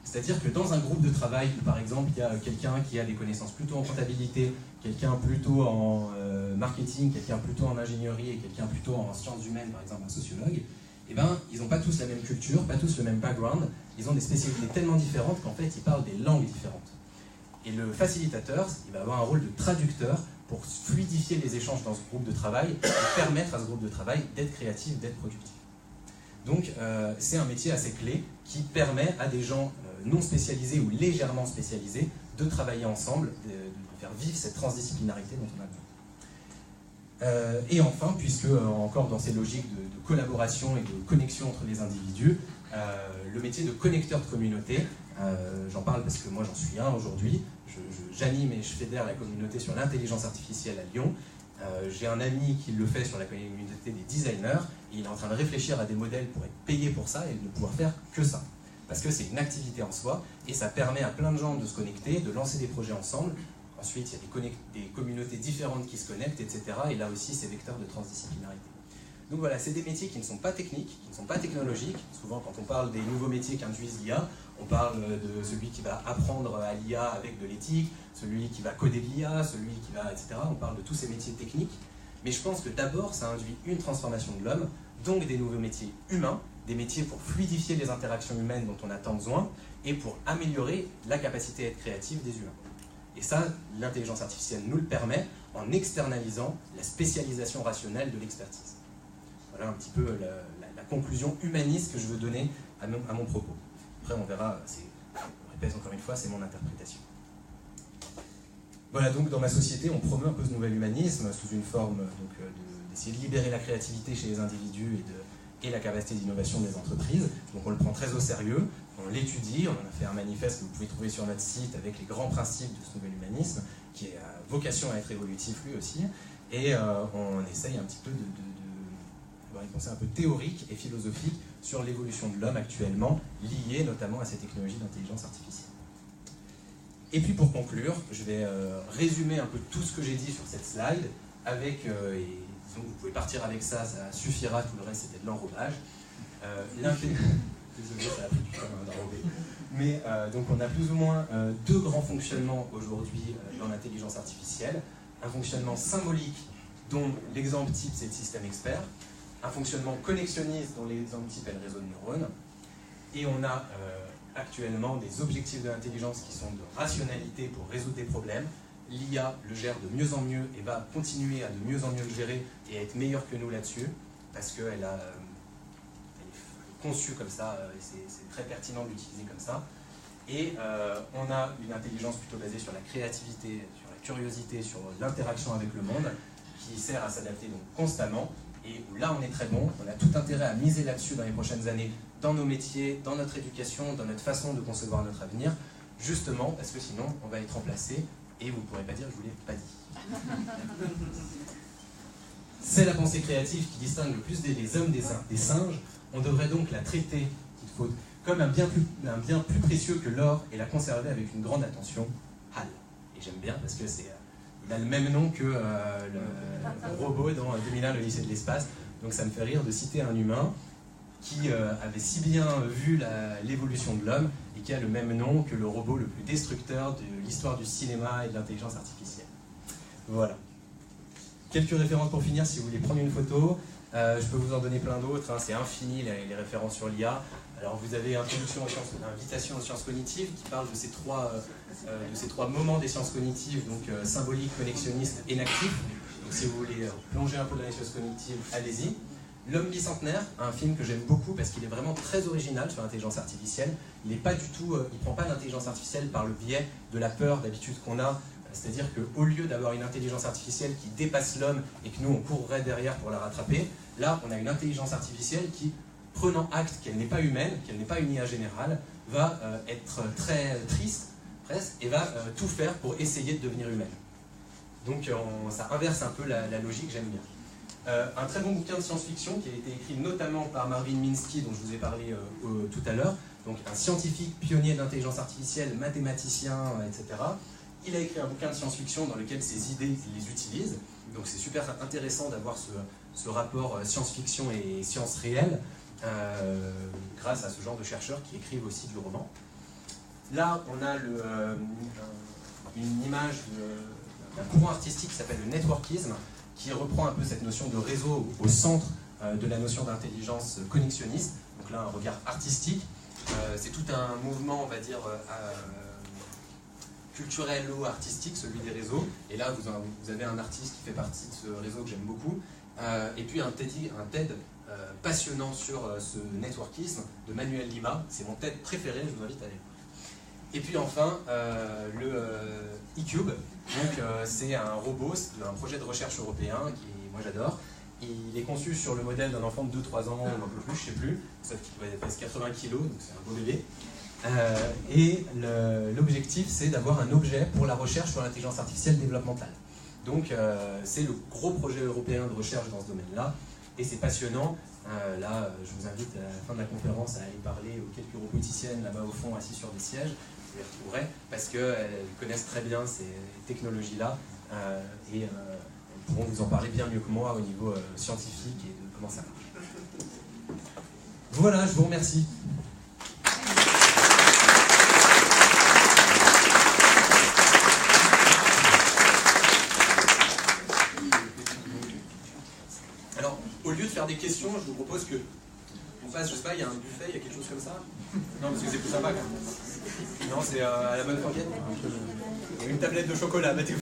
C'est-à-dire que dans un groupe de travail, où par exemple, il y a quelqu'un qui a des connaissances plutôt en comptabilité, quelqu'un plutôt en marketing, quelqu'un plutôt en ingénierie et quelqu'un plutôt en sciences humaines, par exemple un sociologue, eh ben, ils n'ont pas tous la même culture, pas tous le même background, ils ont des spécialités tellement différentes qu'en fait, ils parlent des langues différentes. Et le facilitateur, il va avoir un rôle de traducteur pour fluidifier les échanges dans ce groupe de travail et permettre à ce groupe de travail d'être créatif, d'être productif. Donc c'est un métier assez clé qui permet à des gens non spécialisés ou légèrement spécialisés de travailler ensemble, de faire vivre cette transdisciplinarité dont on a besoin. Et enfin, puisque encore dans ces logiques de collaboration et de connexion entre les individus, le métier de connecteur de communauté, j'en parle parce que moi j'en suis un aujourd'hui, j'anime et je fédère la communauté sur l'intelligence artificielle à Lyon. J'ai un ami qui le fait sur la communauté des designers, et il est en train de réfléchir à des modèles pour être payé pour ça et ne pouvoir faire que ça. Parce que c'est une activité en soi, et ça permet à plein de gens de se connecter, de lancer des projets ensemble. Ensuite, il y a des communautés différentes qui se connectent, etc. Et là aussi, c'est vecteur de transdisciplinarité. Donc voilà, c'est des métiers qui ne sont pas techniques, qui ne sont pas technologiques. Souvent, quand on parle des nouveaux métiers qu'induisent l'IA, on parle de celui qui va apprendre à l'IA avec de l'éthique, celui qui va coder l'IA, celui qui va, etc. On parle de tous ces métiers techniques. Mais je pense que d'abord, ça induit une transformation de l'homme, donc des nouveaux métiers humains, des métiers pour fluidifier les interactions humaines dont on a tant besoin, et pour améliorer la capacité à être créative des humains. Et ça, l'intelligence artificielle nous le permet en externalisant la spécialisation rationnelle de l'expertise. Voilà un petit peu la conclusion humaniste que je veux donner à mon propos. Après, on verra, je répète encore une fois, c'est mon interprétation. Voilà, donc dans ma société, on promeut un peu ce nouvel humanisme sous une forme d'essayer de libérer la créativité chez les individus et la capacité d'innovation des entreprises. Donc on le prend très au sérieux, on l'étudie, on en a fait un manifeste que vous pouvez trouver sur notre site avec les grands principes de ce nouvel humanisme, qui a vocation à être évolutif lui aussi, et on essaye un petit peu d'avoir une pensée un peu théorique et philosophique sur l'évolution de l'homme actuellement, liée notamment à ces technologies d'intelligence artificielle. Et puis pour conclure, je vais résumer un peu tout ce que j'ai dit sur cette slide, avec, et disons que vous pouvez partir avec ça, ça suffira, tout le reste c'était de l'enrobage. Désolé, ça a pris du temps d'enrober. Mais donc on a plus ou moins deux grands fonctionnements aujourd'hui dans l'intelligence artificielle. Un fonctionnement symbolique, dont l'exemple type c'est le système expert. Un fonctionnement connexionniste, dont l'exemple type est le réseau de neurones. Et on a actuellement des objectifs de l'intelligence qui sont de rationalité pour résoudre des problèmes. L'IA le gère de mieux en mieux et va continuer à de mieux en mieux le gérer et à être meilleure que nous là-dessus, parce qu'elle est conçue comme ça, et c'est très pertinent de l'utiliser comme ça. Et on a une intelligence plutôt basée sur la créativité, sur la curiosité, sur l'interaction avec le monde, qui sert à s'adapter donc constamment, et où là on est très bon. On a tout intérêt à miser là-dessus dans les prochaines années, dans nos métiers, dans notre éducation, dans notre façon de concevoir notre avenir, justement parce que sinon on va être remplacé, et vous ne pourrez pas dire que je ne vous l'ai pas dit. C'est la pensée créative qui distingue le plus les hommes des singes. On devrait donc la traiter, petite faute, comme un bien plus précieux que l'or et la conserver avec une grande attention, HAL. Et j'aime bien parce que il a le même nom que le robot dans 2001, le lycée de l'espace. Donc ça me fait rire de citer un humain qui avait si bien vu l'évolution de l'homme et qui a le même nom que le robot le plus destructeur de l'histoire du cinéma et de l'intelligence artificielle. Voilà. Quelques références pour finir, si vous voulez prendre une photo. Je peux vous en donner plein d'autres, hein, c'est infini les références sur l'IA. Alors vous avez invitation aux sciences cognitives qui parle de ces trois moments des sciences cognitives, donc symbolique, connexionniste et inactif. Donc si vous voulez plonger un peu dans les sciences cognitives, allez-y. L'homme bicentenaire, un film que j'aime beaucoup parce qu'il est vraiment très original sur l'intelligence artificielle. Il ne prend pas l'intelligence artificielle par le biais de la peur d'habitude qu'on a. C'est-à-dire qu'au lieu d'avoir une intelligence artificielle qui dépasse l'homme et que nous on courrait derrière pour la rattraper, là on a une intelligence artificielle qui, prenant acte qu'elle n'est pas humaine, qu'elle n'est pas une IA générale, va être très triste presque et va tout faire pour essayer de devenir humaine. Donc ça inverse un peu la logique, j'aime bien. Un très bon bouquin de science-fiction qui a été écrit notamment par Marvin Minsky, dont je vous ai parlé tout à l'heure, donc un scientifique pionnier d'intelligence artificielle, mathématicien, etc. Il a écrit un bouquin de science-fiction dans lequel ses idées, il les utilise. Donc c'est super intéressant d'avoir ce rapport science-fiction et science réelle grâce à ce genre de chercheurs qui écrivent aussi du roman. Là, on a une image d'un courant artistique qui s'appelle le networkisme, qui reprend un peu cette notion de réseau au centre de la notion d'intelligence connexionniste. Donc là, un regard artistique. C'est tout un mouvement, on va dire, culturel ou artistique, celui des réseaux. Et là, vous avez un artiste qui fait partie de ce réseau que j'aime beaucoup. Et puis un TED passionnant sur ce networkisme de Manuel Lima. C'est mon TED préféré, je vous invite à aller voir. Et puis enfin, le eCube. Donc c'est un robot, c'est un projet de recherche européen qui, moi j'adore. Il est conçu sur le modèle d'un enfant de 2-3 ans, ou un peu plus, je ne sais plus, sauf qu'il pèse 80 kg, donc c'est un beau bébé. Et l'objectif, c'est d'avoir un objet pour la recherche sur l'intelligence artificielle développementale. Donc c'est le gros projet européen de recherche dans ce domaine-là, et c'est passionnant. Là, je vous invite à la fin de la conférence à aller parler aux quelques roboticiennes là-bas au fond, assis sur des sièges. Vous les retrouverez, parce qu'elles connaissent très bien ces technologies-là, et elles pourront vous en parler bien mieux que moi au niveau scientifique et de comment ça marche. Voilà, je vous remercie. Alors, au lieu de faire des questions, je vous propose que on fasse, je sais pas, il y a un buffet, il y a quelque chose comme ça? Non, parce que c'est plus sympa quand même. Non, c'est à la bonne franquette. Une tablette de chocolat, mettez-vous.